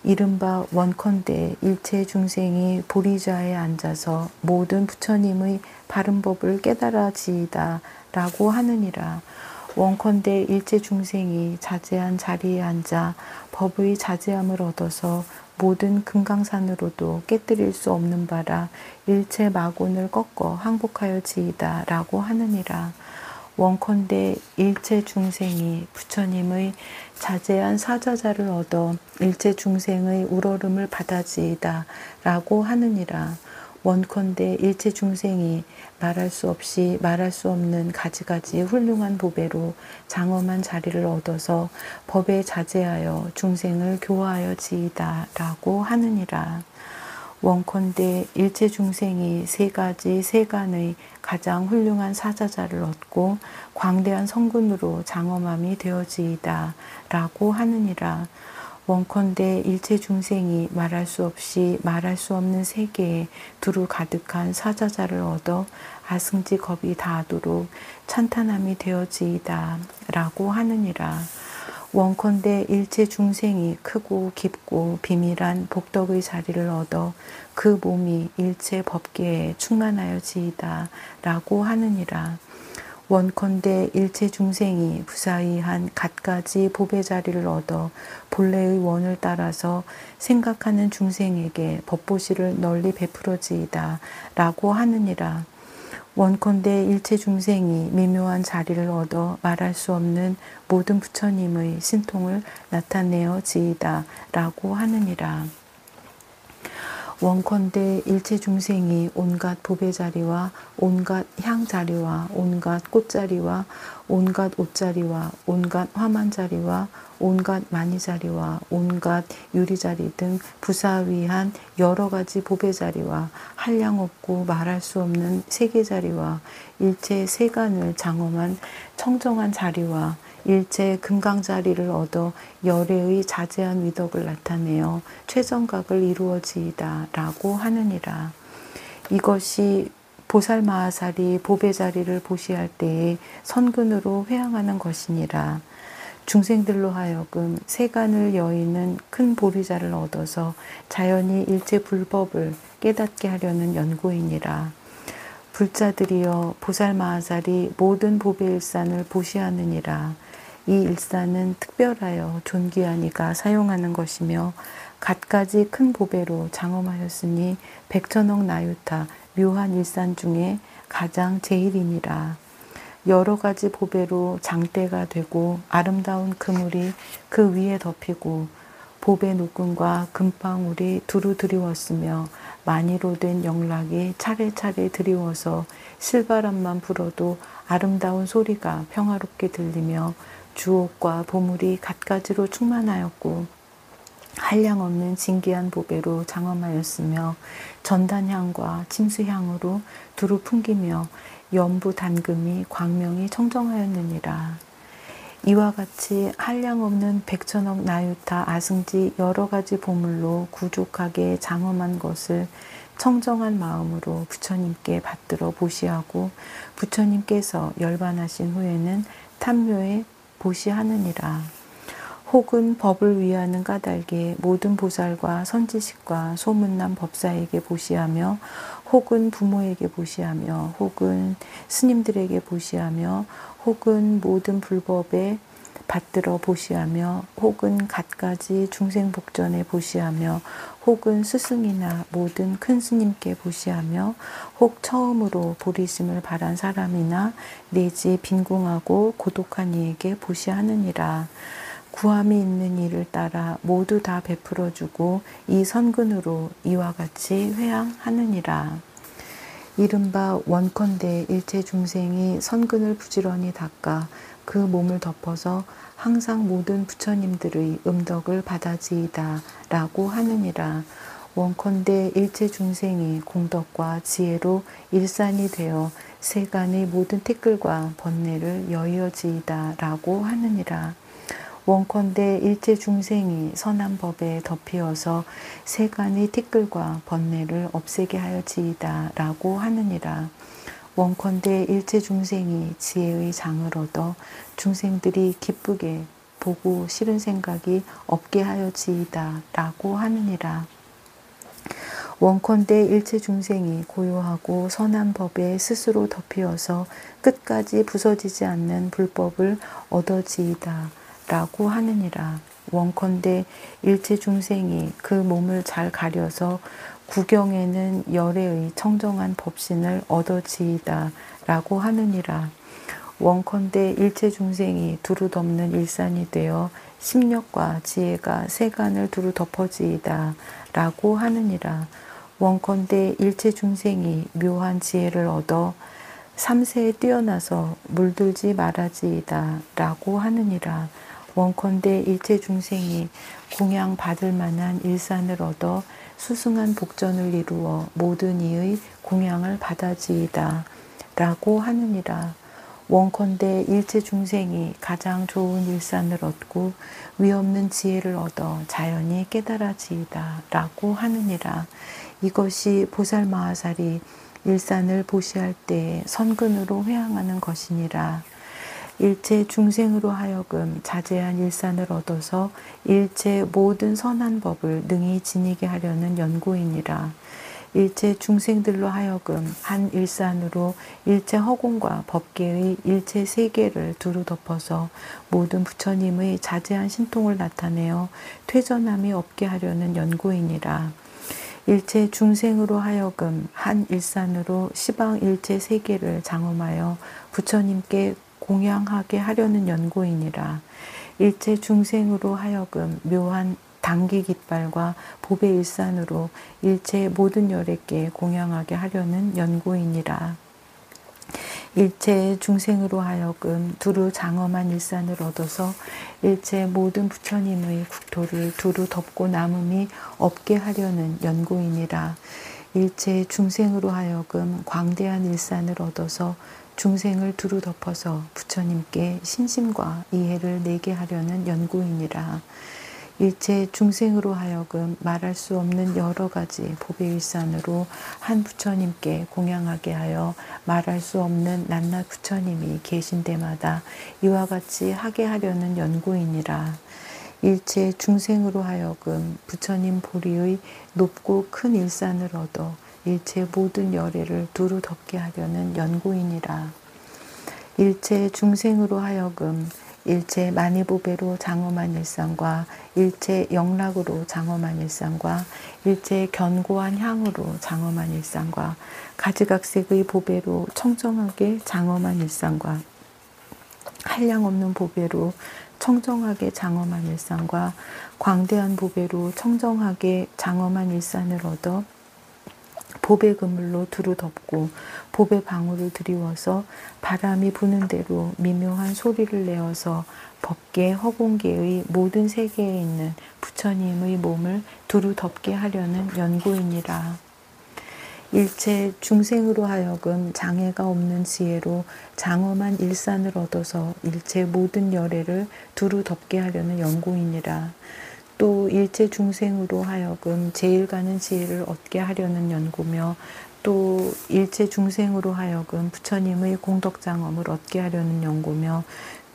이른바 원컨대 일체 중생이 보리자에 앉아서 모든 부처님의 바른 법을 깨달아지이다 라고 하느니라. 원컨대 일체 중생이 자제한 자리에 앉아 법의 자제함을 얻어서 모든 금강산으로도 깨뜨릴 수 없는 바라 일체 마곤을 꺾어 항복하여지이다 라고 하느니라. 원컨대 일체 중생이 부처님의 자제한 사자자를 얻어 일체 중생의 우러름을 받아지이다 라고 하느니라. 원컨대 일체 중생이 말할 수 없이 말할 수 없는 가지가지 훌륭한 보배로 장엄한 자리를 얻어서 법에 자제하여 중생을 교화하여 지이다 라고 하느니라. 원컨대 일체 중생이 세 가지 세간의 가장 훌륭한 사자자를 얻고 광대한 성군으로 장엄함이 되어지이다 라고 하느니라. 원컨대 일체 중생이 말할 수 없이 말할 수 없는 세계에 두루 가득한 사자자를 얻어 아승지 겁이 다하도록 찬탄함이 되어지이다 라고 하느니라. 원컨대 일체 중생이 크고 깊고 비밀한 복덕의 자리를 얻어 그 몸이 일체 법계에 충만하여지이다 라고 하느니라. 원컨대 일체 중생이 부사의한 갖가지 보배 자리를 얻어 본래의 원을 따라서 생각하는 중생에게 법보시를 널리 베풀어지이다 라고 하느니라. 원컨대 일체 중생이 미묘한 자리를 얻어 말할 수 없는 모든 부처님의 신통을 나타내어 지이다 라고 하느니라. 원컨대 일체 중생이 온갖 보배자리와 온갖 향자리와 온갖 꽃자리와 온갖 옷자리와 온갖 화만자리와 온갖 마니자리와 온갖 유리자리 등 부사위한 여러 가지 보배자리와 한량없고 말할 수 없는 세계자리와 일체 세간을 장엄한 청정한 자리와 일체 금강자리를 얻어 열애의 자제한 위덕을 나타내어 최정각을 이루어지이다 라고 하느니라. 이것이 보살마하살이 보배자리를 보시할 때에 선근으로 회항하는 것이니라. 중생들로 하여금 세간을 여의는 큰 보리자를 얻어서 자연히 일체 불법을 깨닫게 하려는 연고이니라. 불자들이여 보살마하살이 모든 보배일산을 보시하느니라. 이 일산은 특별하여 존귀하니가 사용하는 것이며 갖가지 큰 보배로 장엄하였으니 백천억 나유타 묘한 일산 중에 가장 제일이니라. 여러 가지 보배로 장대가 되고 아름다운 그물이 그 위에 덮이고 보배 노끈과 금방울이 두루 드리웠으며 만이로 된 영락이 차례차례 드리워서 실바람만 불어도 아름다운 소리가 평화롭게 들리며 주옥과 보물이 갖가지로 충만하였고 한량없는 진귀한 보배로 장엄하였으며 전단향과 침수향으로 두루 풍기며 연부 단금이 광명이 청정하였느니라. 이와 같이 한량없는 백천억 나유타 아승지 여러 가지 보물로 구족하게 장엄한 것을 청정한 마음으로 부처님께 받들어 보시하고 부처님께서 열반하신 후에는 탐묘에 보시하느니라. 혹은 법을 위하는 까닭에 모든 보살과 선지식과 소문난 법사에게 보시하며 혹은 부모에게 보시하며 혹은 스님들에게 보시하며 혹은 모든 불법에 받들어 보시하며 혹은 갖가지 중생복전에 보시하며 혹은 스승이나 모든 큰 스님께 보시하며 혹 처음으로 보리심을 바란 사람이나 내지 빈궁하고 고독한 이에게 보시하느니라. 구함이 있는 이를 따라 모두 다 베풀어주고 이 선근으로 이와 같이 회항하느니라. 이른바 원컨대 일체 중생이 선근을 부지런히 닦아 그 몸을 덮어서 항상 모든 부처님들의 음덕을 받아지이다 라고 하느니라. 원컨대 일체 중생이 공덕과 지혜로 일산이 되어 세간의 모든 티끌과 번뇌를 여의어지이다 라고 하느니라. 원컨대 일체 중생이 선한 법에 덮이어서 세간의 티끌과 번뇌를 없애게 하여지이다 라고 하느니라. 원컨대 일체 중생이 지혜의 장을 얻어 중생들이 기쁘게 보고 싫은 생각이 없게 하여지이다 라고 하느니라. 원컨대 일체 중생이 고요하고 선한 법에 스스로 덮이어서 끝까지 부서지지 않는 불법을 얻어지이다 라고 하느니라. 원컨대 일체 중생이 그 몸을 잘 가려서 구경에는 열애의 청정한 법신을 얻어지이다 라고 하느니라. 원컨대 일체 중생이 두루 덮는 일산이 되어 심력과 지혜가 세간을 두루 덮어지이다 라고 하느니라. 원컨대 일체 중생이 묘한 지혜를 얻어 삼세에 뛰어나서 물들지 말아지이다 라고 하느니라. 원컨대 일체 중생이 공양 받을 만한 일산을 얻어 수승한 복전을 이루어 모든 이의 공양을 받아지이다 라고 하느니라. 원컨대 일체 중생이 가장 좋은 일산을 얻고 위없는 지혜를 얻어 자연히 깨달아지이다 라고 하느니라. 이것이 보살마하살이 일산을 보시할 때에 선근으로 회항하는 것이니라. 일체 중생으로 하여금 자제한 일산을 얻어서 일체 모든 선한 법을 능히 지니게 하려는 연고이니라. 일체 중생들로 하여금 한 일산으로 일체 허공과 법계의 일체 세계를 두루 덮어서 모든 부처님의 자제한 신통을 나타내어 퇴전함이 없게 하려는 연고이니라. 일체 중생으로 하여금 한 일산으로 시방 일체 세계를 장엄하여 부처님께 공양하게 하려는 연고이니라. 일체 중생으로 하여금 묘한 당기 깃발과 법의 일산으로 일체 모든 열애께 공양하게 하려는 연고이니라. 일체 중생으로 하여금 두루 장엄한 일산을 얻어서 일체 모든 부처님의 국토를 두루 덮고 남음이 없게 하려는 연고이니라. 일체 중생으로 하여금 광대한 일산을 얻어서 중생을 두루 덮어서 부처님께 신심과 이해를 내게 하려는 연고이니라. 일체 중생으로 하여금 말할 수 없는 여러 가지 법의 일산으로 한 부처님께 공양하게 하여 말할 수 없는 낱낱 부처님이 계신 데마다 이와 같이 하게 하려는 연고이니라. 일체 중생으로 하여금 부처님 보리의 높고 큰 일산을 얻어 일체 모든 열애를 두루 덮게 하려는 연고이니라. 일체 중생으로 하여금 일체 만이보배로 장엄한 일상과 일체 영락으로 장엄한 일상과 일체 견고한 향으로 장엄한 일상과 가지각색의 보배로 청정하게 장엄한 일상과 한량없는 보배로 청정하게 장엄한 일상과 광대한 보배로 청정하게 장엄한 일산을 얻어 보배 그물로 두루 덮고 보배 방울을 드리워서 바람이 부는 대로 미묘한 소리를 내어서 법계 허공계의 모든 세계에 있는 부처님의 몸을 두루 덮게 하려는 연고이니라. 일체 중생으로 하여금 장애가 없는 지혜로 장엄한 일산을 얻어서 일체 모든 열애를 두루 덮게 하려는 연고이니라. 또 일체 중생으로 하여금 제일 가는 지혜를 얻게 하려는 연고며 또 일체 중생으로 하여금 부처님의 공덕장엄을 얻게 하려는 연고며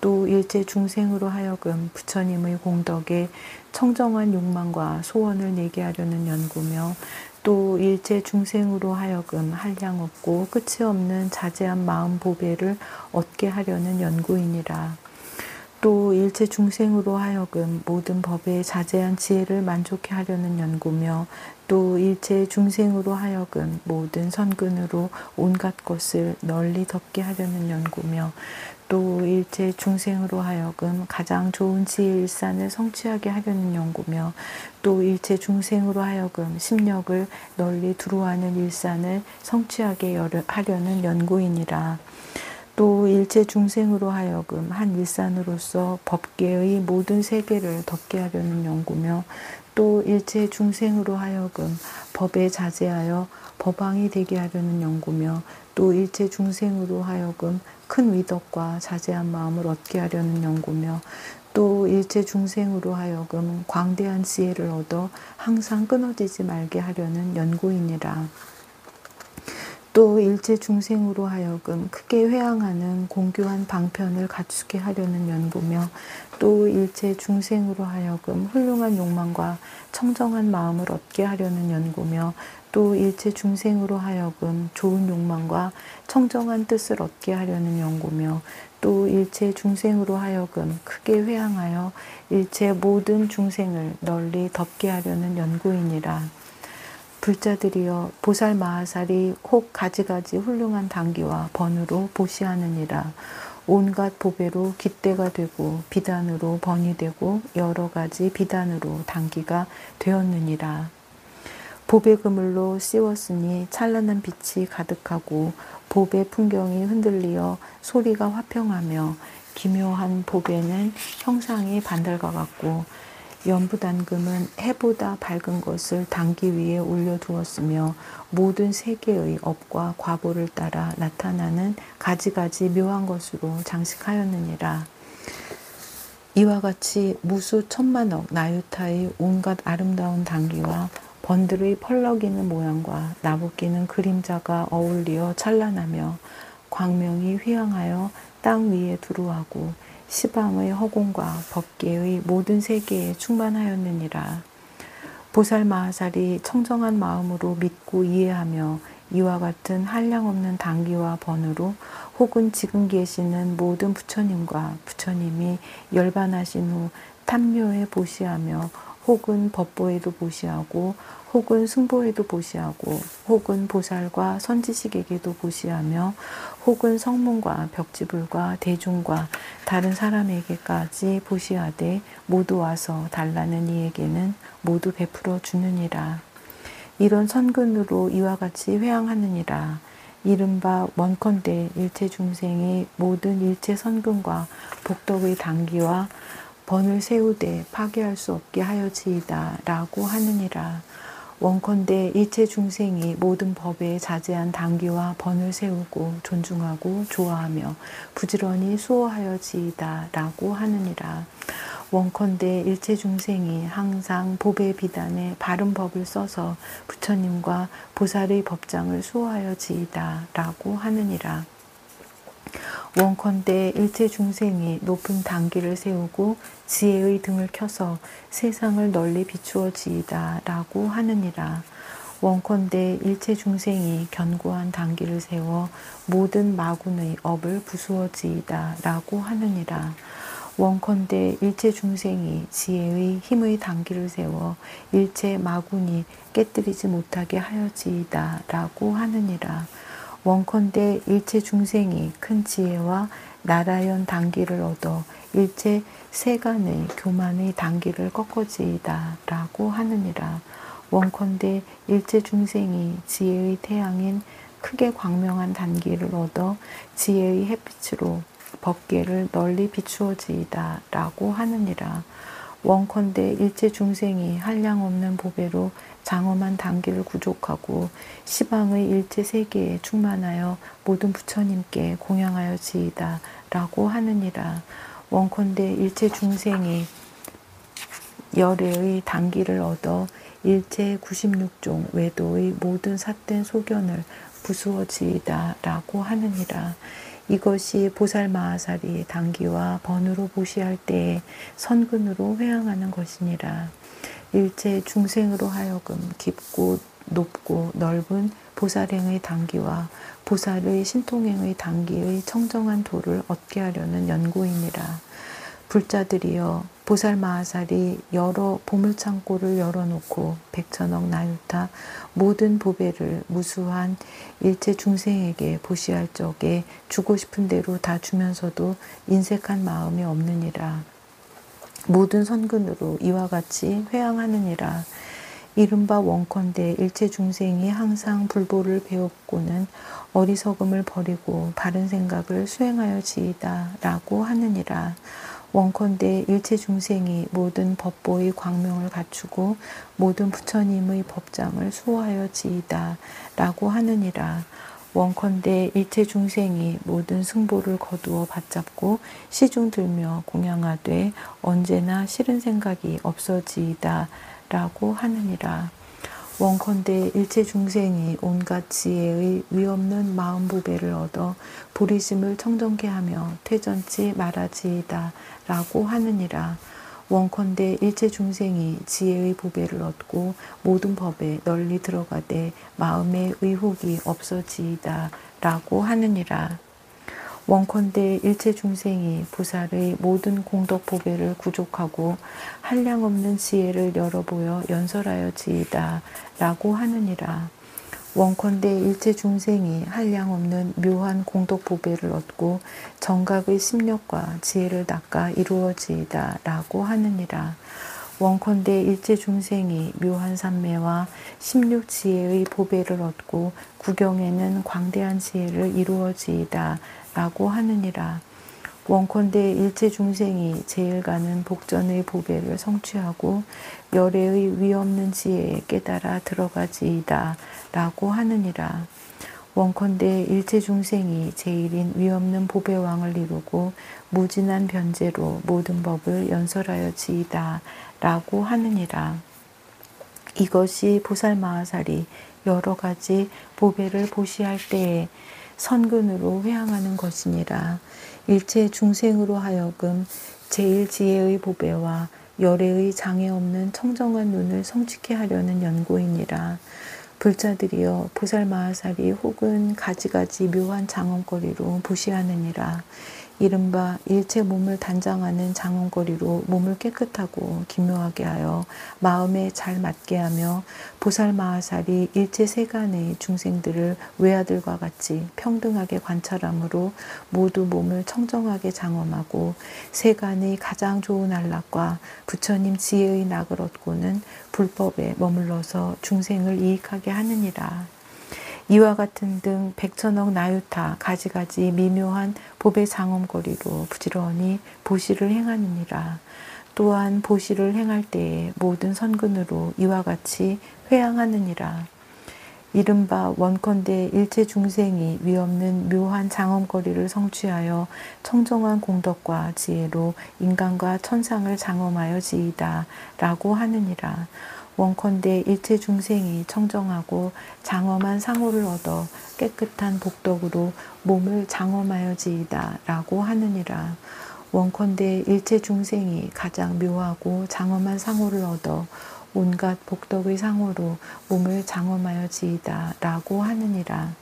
또 일체 중생으로 하여금 부처님의 공덕에 청정한 욕망과 소원을 내게 하려는 연고며 또 일체 중생으로 하여금 한량 없고 끝이 없는 자제한 마음 보배를 얻게 하려는 연고이니라. 또 일체 중생으로 하여금 모든 법에 자제한 지혜를 만족해 하려는 연고며 또 일체 중생으로 하여금 모든 선근으로 온갖 것을 널리 덮게 하려는 연구며 또 일체 중생으로 하여금 가장 좋은 지혜일산을 성취하게 하려는 연구며 또 일체 중생으로 하여금 심력을 널리 두루하는 일산을 성취하게 하려는 연구이니라. 또 일체 중생으로 하여금 한 일산으로서 법계의 모든 세계를 덮게 하려는 연구며 또 일체 중생으로 하여금 법에 자제하여 법왕이 되게 하려는 연구며 또 일체 중생으로 하여금 큰 위덕과 자제한 마음을 얻게 하려는 연구며 또 일체 중생으로 하여금 광대한 지혜를 얻어 항상 끊어지지 말게 하려는 연구이니라. 또 일체 중생으로 하여금 크게 회항하는 공교한 방편을 갖추게 하려는 연구며 또 일체 중생으로 하여금 훌륭한 욕망과 청정한 마음을 얻게 하려는 연구며 또 일체 중생으로 하여금 좋은 욕망과 청정한 뜻을 얻게 하려는 연구며 또 일체 중생으로 하여금 크게 회항하여 일체 모든 중생을 널리 덮게 하려는 연구이니라. 불자들이여 보살 마하살이 혹 가지가지 훌륭한 단기와 번으로 보시하느니라. 온갖 보배로 깃대가 되고 비단으로 번이 되고 여러 가지 비단으로 단기가 되었느니라. 보배 그물로 씌웠으니 찬란한 빛이 가득하고 보배 풍경이 흔들리어 소리가 화평하며 기묘한 보배는 형상이 반달과 같고 연부단금은 해보다 밝은 것을 단기 위에 올려두었으며 모든 세계의 업과 과보를 따라 나타나는 가지가지 묘한 것으로 장식하였느니라. 이와 같이 무수 천만억 나유타의 온갖 아름다운 단기와 번들의 펄럭이는 모양과 나부끼는 그림자가 어울리어 찬란하며 광명이 휘황하여 땅 위에 두루하고 시방의 허공과 법계의 모든 세계에 충만하였느니라. 보살 마하살이 청정한 마음으로 믿고 이해하며 이와 같은 한량없는 단기와 번으로 혹은 지금 계시는 모든 부처님과 부처님이 열반하신 후 탐묘에 보시하며 혹은 법보에도 보시하고 혹은 승보에도 보시하고 혹은 보살과 선지식에게도 보시하며 혹은 성문과 벽지불과 대중과 다른 사람에게까지 보시하되 모두 와서 달라는 이에게는 모두 베풀어 주느니라. 이런 선근으로 이와 같이 회항하느니라. 이른바 원컨대 일체 중생이 모든 일체 선근과 복덕의 단기와 번을 세우되 파괴할 수 없게 하여지이다 라고 하느니라. 원컨대 일체 중생이 모든 법에 자제한 단기와 번을 세우고 존중하고 좋아하며 부지런히 수호하여지이다 라고 하느니라. 원컨대 일체 중생이 항상 보배 비단에 바른 법을 써서 부처님과 보살의 법장을 수호하여지이다 라고 하느니라. 원컨대 일체 중생이 높은 단기를 세우고 지혜의 등을 켜서 세상을 널리 비추어지이다 라고 하느니라. 원컨대 일체 중생이 견고한 단기를 세워 모든 마군의 업을 부수어지이다 라고 하느니라. 원컨대 일체 중생이 지혜의 힘의 단기를 세워 일체 마군이 깨뜨리지 못하게 하여지이다 라고 하느니라. 원컨대 일체 중생이 큰 지혜와 나라연 단기를 얻어 일체 세간의 교만의 단기를 꺾어지이다 라고 하느니라. 원컨대 일체 중생이 지혜의 태양인 크게 광명한 단기를 얻어 지혜의 햇빛으로 법계를 널리 비추어지이다 라고 하느니라. 원컨대 일체 중생이 한량없는 보배로 장엄한 단기를 구족하고 시방의 일체 세계에 충만하여 모든 부처님께 공양하여지이다 라고 하느니라. 원컨대 일체 중생이 열애의 단기를 얻어 일체 96종 외도의 모든 삿된 소견을 부수어지이다 라고 하느니라. 이것이 보살 마하살이 단기와 번으로 보시할 때에 선근으로 회항하는 것이니라. 일체 중생으로 하여금 깊고 높고 넓은 보살행의 단기와 보살의 신통행의 단기의 청정한 도를 얻게 하려는 연구이니라. 불자들이여 보살마하살이 여러 보물창고를 열어놓고 백천억 나유타 모든 보배를 무수한 일체 중생에게 보시할 적에 주고 싶은 대로 다 주면서도 인색한 마음이 없느니라. 모든 선근으로 이와 같이 회항하느니라. 이른바 원컨대 일체 중생이 항상 불보를 배웠고는 어리석음을 버리고 바른 생각을 수행하여지이다 라고 하느니라. 원컨대 일체 중생이 모든 법보의 광명을 갖추고 모든 부처님의 법장을 수호하여지이다 라고 하느니라. 원컨대 일체 중생이 모든 승보를 거두어 받잡고 시중 들며 공양하되 언제나 싫은 생각이 없어지이다 라고 하느니라. 원컨대 일체 중생이 온갖 지혜의 위없는 마음 보배를 얻어 부리심을 청정케 하며 퇴전치 말하지이다 라고 하느니라. 원컨대 일체 중생이 지혜의 보배를 얻고 모든 법에 널리 들어가되 마음의 의혹이 없어지이다 라고 하느니라. 원컨대 일체 중생이 보살의 모든 공덕 보배를 구족하고 한량없는 지혜를 열어보여 연설하여지이다 라고 하느니라. 원컨대 일체 중생이 한량없는 묘한 공덕 보배를 얻고 정각의 심력과 지혜를 닦아 이루어지이다 라고 하느니라. 원컨대 일체 중생이 묘한 삼매와 16지혜의 보배를 얻고 구경에는 광대한 지혜를 이루어지이다 라고 하느니라. 원컨대 일체 중생이 제일 가는 복전의 보배를 성취하고 열애의 위없는 지혜에 깨달아 들어가지이다 라고 하느니라. 원컨대 일체 중생이 제일인 위없는 보배왕을 이루고 무진한 변제로 모든 법을 연설하여지이다 라고 하느니라. 이것이 보살마하살이 여러 가지 보배를 보시할 때에 선근으로 회항하는 것이니라. 일체 중생으로 하여금 제일 지혜의 보배와 열애의 장애 없는 청정한 눈을 성취케 하려는 연고이니라. 불자들이여 보살마하살이 혹은 가지가지 묘한 장엄거리로 보시하느니라. 이른바 일체 몸을 단장하는 장엄거리로 몸을 깨끗하고 기묘하게 하여 마음에 잘 맞게 하며 보살마하살이 일체 세간의 중생들을 외아들과 같이 평등하게 관찰함으로 모두 몸을 청정하게 장엄하고 세간의 가장 좋은 안락과 부처님 지혜의 낙을 얻고는 불법에 머물러서 중생을 이익하게 하느니라. 이와 같은 등 백천억 나유타 가지가지 미묘한 보배 장엄거리로 부지런히 보시를 행하느니라. 또한 보시를 행할 때에 모든 선근으로 이와 같이 회항하느니라. 이른바 원컨대 일체 중생이 위없는 묘한 장엄거리를 성취하여 청정한 공덕과 지혜로 인간과 천상을 장엄하여 지이다 라고 하느니라. 원컨대 일체 중생이 청정하고 장엄한 상호를 얻어 깨끗한 복덕으로 몸을 장엄하여 지이다 라고 하느니라. 원컨대 일체 중생이 가장 묘하고 장엄한 상호를 얻어 온갖 복덕의 상호로 몸을 장엄하여 지이다 라고 하느니라.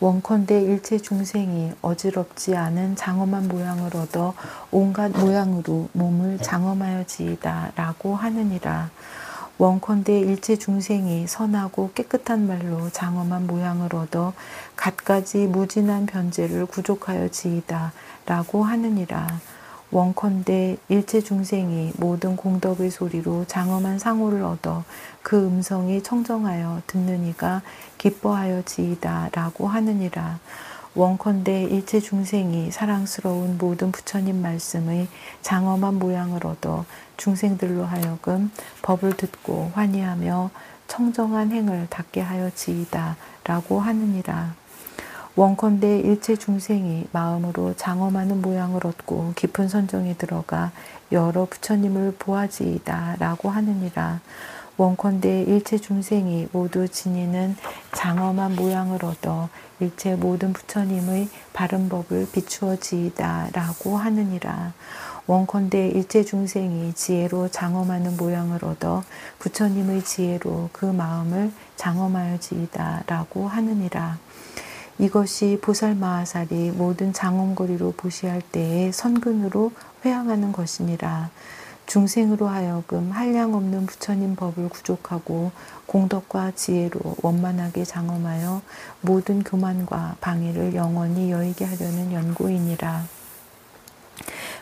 원컨대 일체 중생이 어지럽지 않은 장엄한 모양을 얻어 온갖 모양으로 몸을 장엄하여 지이다 라고 하느니라. 원컨대 일체 중생이 선하고 깨끗한 말로 장엄한 모양을 얻어 갖가지 무진한 변제를 구족하여 지이다 라고 하느니라. 원컨대 일체 중생이 모든 공덕의 소리로 장엄한 상호를 얻어 그 음성이 청정하여 듣는 이가 기뻐하여 지이다 라고 하느니라. 원컨대 일체 중생이 사랑스러운 모든 부처님 말씀의 장엄한 모양을 얻어 중생들로 하여금 법을 듣고 환희하며 청정한 행을 닦게 하여 지이다 라고 하느니라. 원컨대 일체 중생이 마음으로 장엄하는 모양을 얻고 깊은 선정에 들어가 여러 부처님을 보아지이다 라고 하느니라. 원컨대 일체 중생이 모두 지니는 장엄한 모양을 얻어 일체 모든 부처님의 바른 법을 비추어지이다 라고 하느니라. 원컨대 일체 중생이 지혜로 장엄하는 모양을 얻어 부처님의 지혜로 그 마음을 장엄하여지이다 라고 하느니라. 이것이 보살마하살이 모든 장엄거리로 보시할 때에 선근으로 회항하는 것이니라. 중생으로 하여금 한량 없는 부처님 법을 구족하고 공덕과 지혜로 원만하게 장엄하여 모든 교만과 방해를 영원히 여의게 하려는 연고이니라.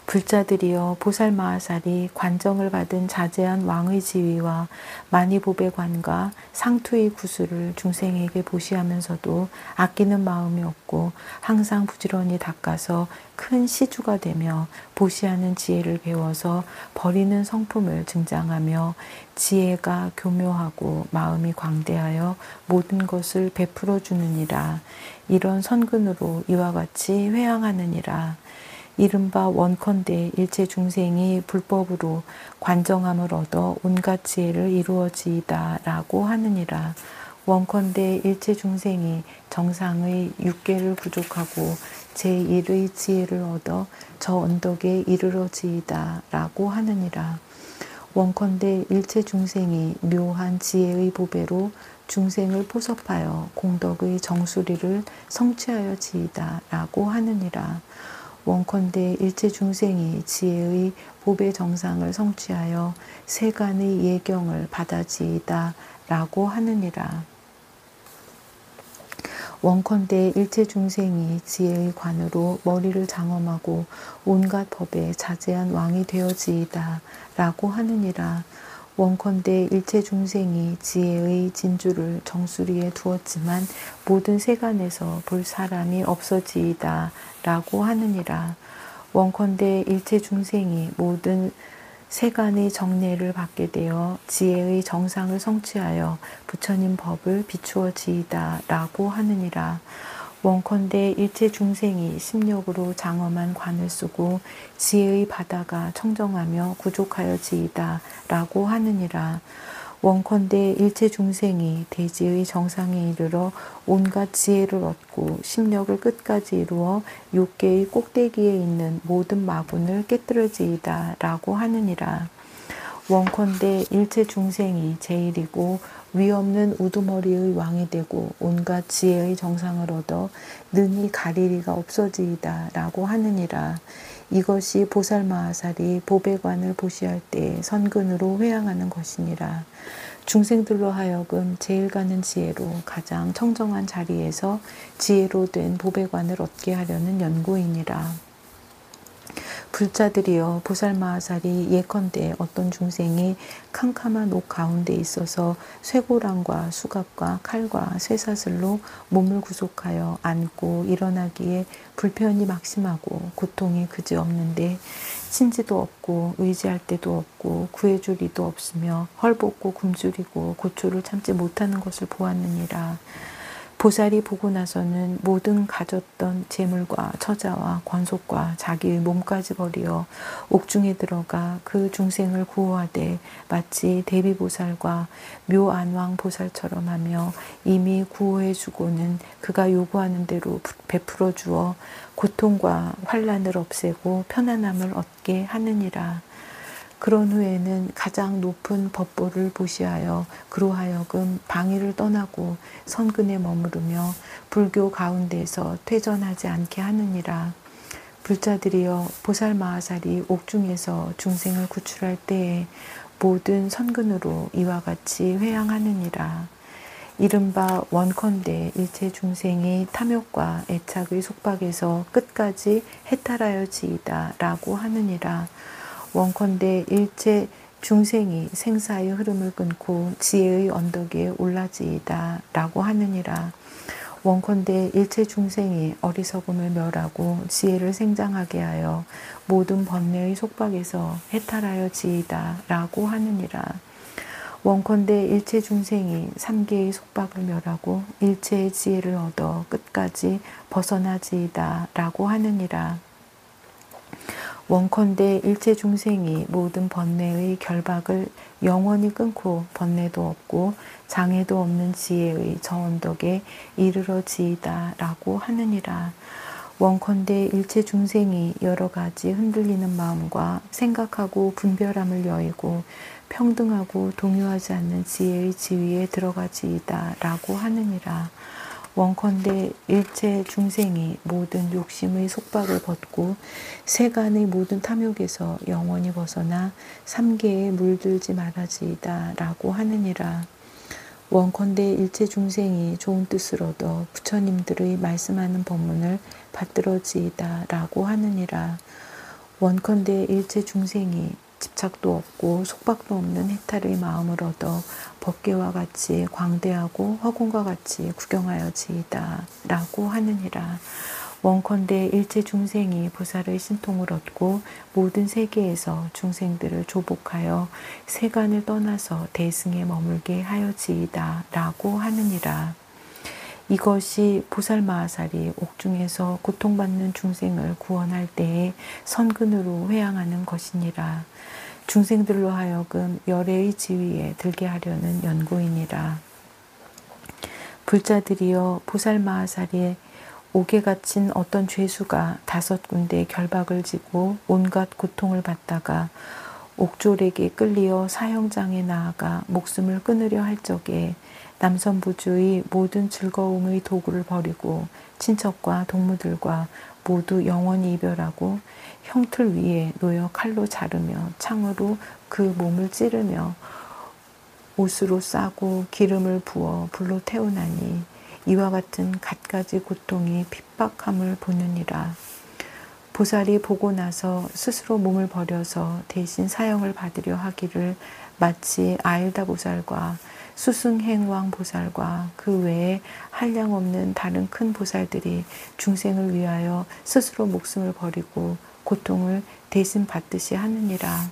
불자들이여 보살마하살이 관정을 받은 자제한 왕의 지위와 만이보배관과 상투의 구수를 중생에게 보시하면서도 아끼는 마음이 없고 항상 부지런히 닦아서 큰 시주가 되며 보시하는 지혜를 배워서 버리는 성품을 증장하며 지혜가 교묘하고 마음이 광대하여 모든 것을 베풀어 주느니라. 이런 선근으로 이와 같이 회항하느니라. 이른바 원컨대 일체 중생이 불법으로 관정함을 얻어 온갖 지혜를 이루어지이다 라고 하느니라. 원컨대 일체 중생이 정상의 6개를 부족하고 제1의 지혜를 얻어 저 언덕에 이르러지이다 라고 하느니라. 원컨대 일체 중생이 묘한 지혜의 보배로 중생을 포섭하여 공덕의 정수리를 성취하여 지이다 라고 하느니라. 원컨대 일체 중생이 지혜의 보배 정상을 성취하여 세간의 예경을 받아지이다 라고 하느니라. 원컨대 일체 중생이 지혜의 관으로 머리를 장엄하고 온갖 법에 자제한 왕이 되어지이다 라고 하느니라. 원컨대 일체 중생이 지혜의 진주를 정수리에 두었지만 모든 세간에서 볼 사람이 없어지이다 라고 하느니라. 원컨대 일체 중생이 모든 세간의 정례를 받게 되어 지혜의 정상을 성취하여 부처님 법을 비추어지이다 라고 하느니라. 원컨대 일체 중생이 심력으로 장엄한 관을 쓰고 지혜의 바다가 청정하며 구족하여지이다 라고 하느니라. 원컨대 일체 중생이 대지의 정상에 이르러 온갖 지혜를 얻고 심력을 끝까지 이루어 6개의 꼭대기에 있는 모든 마군을 깨뜨려지이다 라고 하느니라. 원컨대 일체 중생이 제일이고 위없는 우두머리의 왕이 되고 온갖 지혜의 정상을 얻어 능히 가리리가 없어지이다 라고 하느니라. 이것이 보살마하살이 보배관을 보시할 때 선근으로 회항하는 것이니라. 중생들로 하여금 제일 가는 지혜로 가장 청정한 자리에서 지혜로 된 보배관을 얻게 하려는 연고이니라. 불자들이여 보살마하살이 예컨대 어떤 중생이 캄캄한 옥 가운데 있어서 쇠고랑과 수갑과 칼과 쇠사슬로 몸을 구속하여 앉고 일어나기에 불편이 막심하고 고통이 그지없는데 친지도 없고 의지할 데도 없고 구해줄 이도 없으며 헐벗고 굶주리고 고초를 참지 못하는 것을 보았느니라. 보살이 보고 나서는 모든 가졌던 재물과 처자와 권속과 자기의 몸까지 버리어 옥중에 들어가 그 중생을 구호하되 마치 대비보살과 묘안왕 보살처럼 하며 이미 구호해 주고는 그가 요구하는 대로 베풀어 주어 고통과 환난을 없애고 편안함을 얻게 하느니라. 그런 후에는 가장 높은 법보를 보시하여 그로 하여금 방위를 떠나고 선근에 머무르며 불교 가운데서 퇴전하지 않게 하느니라. 불자들이여 보살마하살이 옥중에서 중생을 구출할 때에 모든 선근으로 이와 같이 회항하느니라. 이른바 원컨대 일체 중생이 탐욕과 애착의 속박에서 끝까지 해탈하여지이다 라고 하느니라. 원컨대 일체 중생이 생사의 흐름을 끊고 지혜의 언덕에 올라지이다 라고 하느니라. 원컨대 일체 중생이 어리석음을 멸하고 지혜를 생장하게 하여 모든 번뇌의 속박에서 해탈하여지이다 라고 하느니라. 원컨대 일체 중생이 삼계의 속박을 멸하고 일체의 지혜를 얻어 끝까지 벗어나지이다 라고 하느니라. 원컨대 일체 중생이 모든 번뇌의 결박을 영원히 끊고 번뇌도 없고 장애도 없는 지혜의 저 언덕에 이르러지이다 라고 하느니라. 원컨대 일체 중생이 여러 가지 흔들리는 마음과 생각하고 분별함을 여의고 평등하고 동요하지 않는 지혜의 지위에 들어가지이다 라고 하느니라. 원컨대 일체 중생이 모든 욕심의 속박을 벗고 세간의 모든 탐욕에서 영원히 벗어나 삼계에 물들지 말아지이다 라고 하느니라. 원컨대 일체 중생이 좋은 뜻을 얻어 부처님들의 말씀하는 법문을 받들어지이다 라고 하느니라. 원컨대 일체 중생이 집착도 없고 속박도 없는 해탈의 마음을 얻어 법계와 같이 광대하고 화공과 같이 구경하여지이다 라고 하느니라. 원컨대 일체 중생이 보살의 신통을 얻고 모든 세계에서 중생들을 조복하여 세간을 떠나서 대승에 머물게 하여지이다 라고 하느니라. 이것이 보살마하살이 옥중에서 고통받는 중생을 구원할 때에 선근으로 회양하는 것이니라. 중생들로 하여금 열애의 지위에 들게 하려는 연고이니라. 불자들이여 보살마하살의 옥에 갇힌 어떤 죄수가 5군데 결박을 지고 온갖 고통을 받다가 옥졸에게 끌리어 사형장에 나아가 목숨을 끊으려 할 적에 남선부주의 모든 즐거움의 도구를 버리고 친척과 동무들과 모두 영원히 이별하고 형틀 위에 놓여 칼로 자르며 창으로 그 몸을 찌르며 옷으로 싸고 기름을 부어 불로 태우나니 이와 같은 갖가지 고통이 핍박함을 보느니라. 보살이 보고 나서 스스로 몸을 버려서 대신 사형을 받으려 하기를 마치 아일다 보살과 수승행왕 보살과 그 외에 한량없는 다른 큰 보살들이 중생을 위하여 스스로 목숨을 버리고 고통을 대신 받듯이 하느니라.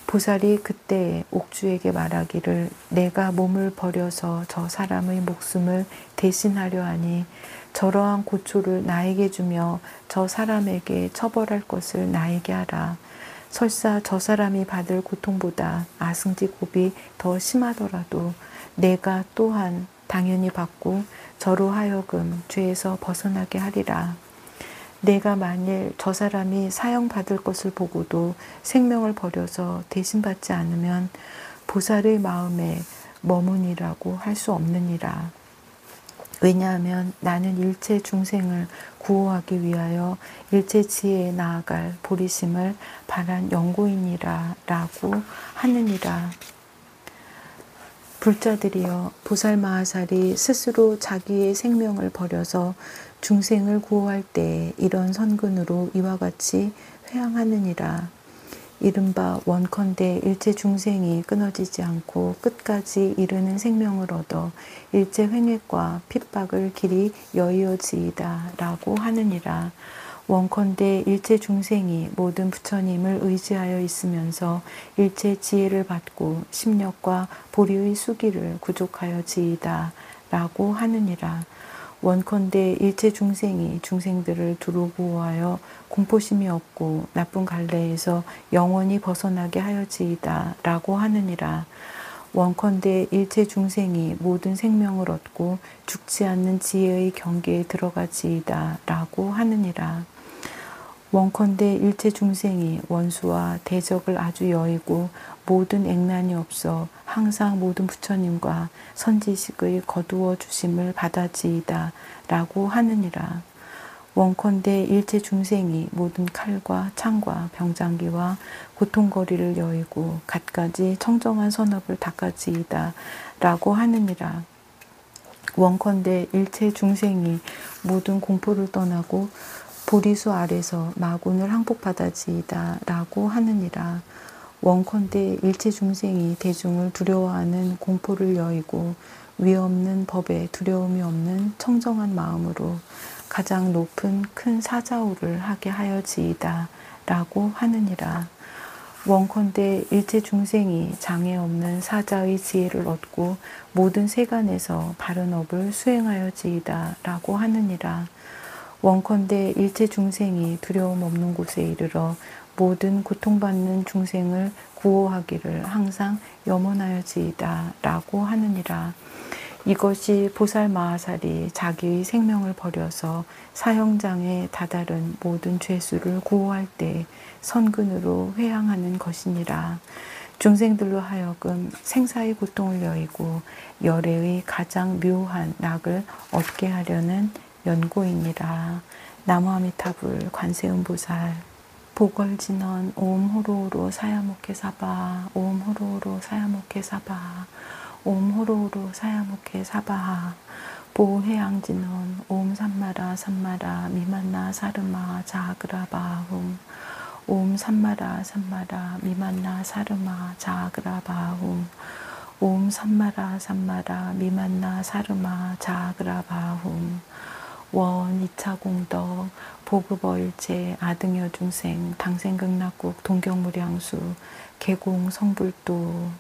보살이 그때 옥주에게 말하기를 내가 몸을 버려서 저 사람의 목숨을 대신하려 하니 저러한 고초를 나에게 주며 저 사람에게 처벌할 것을 나에게 하라. 설사 저 사람이 받을 고통보다 아승지곱이 더 심하더라도 내가 또한 당연히 받고 저로 하여금 죄에서 벗어나게 하리라. 내가 만일 저 사람이 사형받을 것을 보고도 생명을 버려서 대신받지 않으면 보살의 마음에 머무니라고 할 수 없느니라. 왜냐하면 나는 일체 중생을 구호하기 위하여 일체 지혜에 나아갈 보리심을 바란 연고이니라 라고 하느니라. 불자들이여 보살마하살이 스스로 자기의 생명을 버려서 중생을 구호할 때 이런 선근으로 이와 같이 회항하느니라. 이른바 원컨대 일체 중생이 끊어지지 않고 끝까지 이르는 생명을 얻어 일체 횡액과 핍박을 길이 여의어지이다 라고 하느니라. 원컨대 일체 중생이 모든 부처님을 의지하여 있으면서 일체 지혜를 받고 심력과 보리의 수기를 구족하여 지이다 라고 하느니라. 원컨대 일체 중생이 중생들을 두루 구호하여 공포심이 없고 나쁜 갈래에서 영원히 벗어나게 하여지이다 라고 하느니라. 원컨대 일체 중생이 모든 생명을 얻고 죽지 않는 지혜의 경계에 들어가지이다 라고 하느니라. 원컨대 일체 중생이 원수와 대적을 아주 여의고 모든 액난이 없어 항상 모든 부처님과 선지식의 거두어 주심을 받아지이다 라고 하느니라. 원컨대 일체 중생이 모든 칼과 창과 병장기와 고통거리를 여의고 갖가지 청정한 선업을 닦아지이다 라고 하느니라. 원컨대 일체 중생이 모든 공포를 떠나고 보리수 아래서 마군을 항복받아지이다 라고 하느니라. 원컨대 일체 중생이 대중을 두려워하는 공포를 여의고 위없는 법에 두려움이 없는 청정한 마음으로 가장 높은 큰 사자우를 하게 하여지이다 라고 하느니라. 원컨대 일체 중생이 장애 없는 사자의 지혜를 얻고 모든 세간에서 바른 업을 수행하여지이다 라고 하느니라. 원컨대 일체 중생이 두려움 없는 곳에 이르러 모든 고통받는 중생을 구호하기를 항상 염원하여지이다 라고 하느니라. 이것이 보살마하살이 자기의 생명을 버려서 사형장에 다다른 모든 죄수를 구호할 때 선근으로 회항하는 것이니라. 중생들로 하여금 생사의 고통을 여의고 열애의 가장 묘한 낙을 얻게 하려는 연고이니라. 나무아미타불 관세음보살. 보걸진원 옴 호로호로 사야모케 사바 옴 호로호로 사야모케 사바 옴 호로호로 사야모케 사바. 보해양진원 옴 삼마라 삼마라 미만나 사르마 자그라바훔 옴 삼마라 삼마라 미만나 사르마 자그라바훔 옴 삼마라 삼마라 미만나 사르마 자그라바훔. 원 2차 공덕 보급어일체 아등여 중생 당생극락국 동경무량수 계공 성불도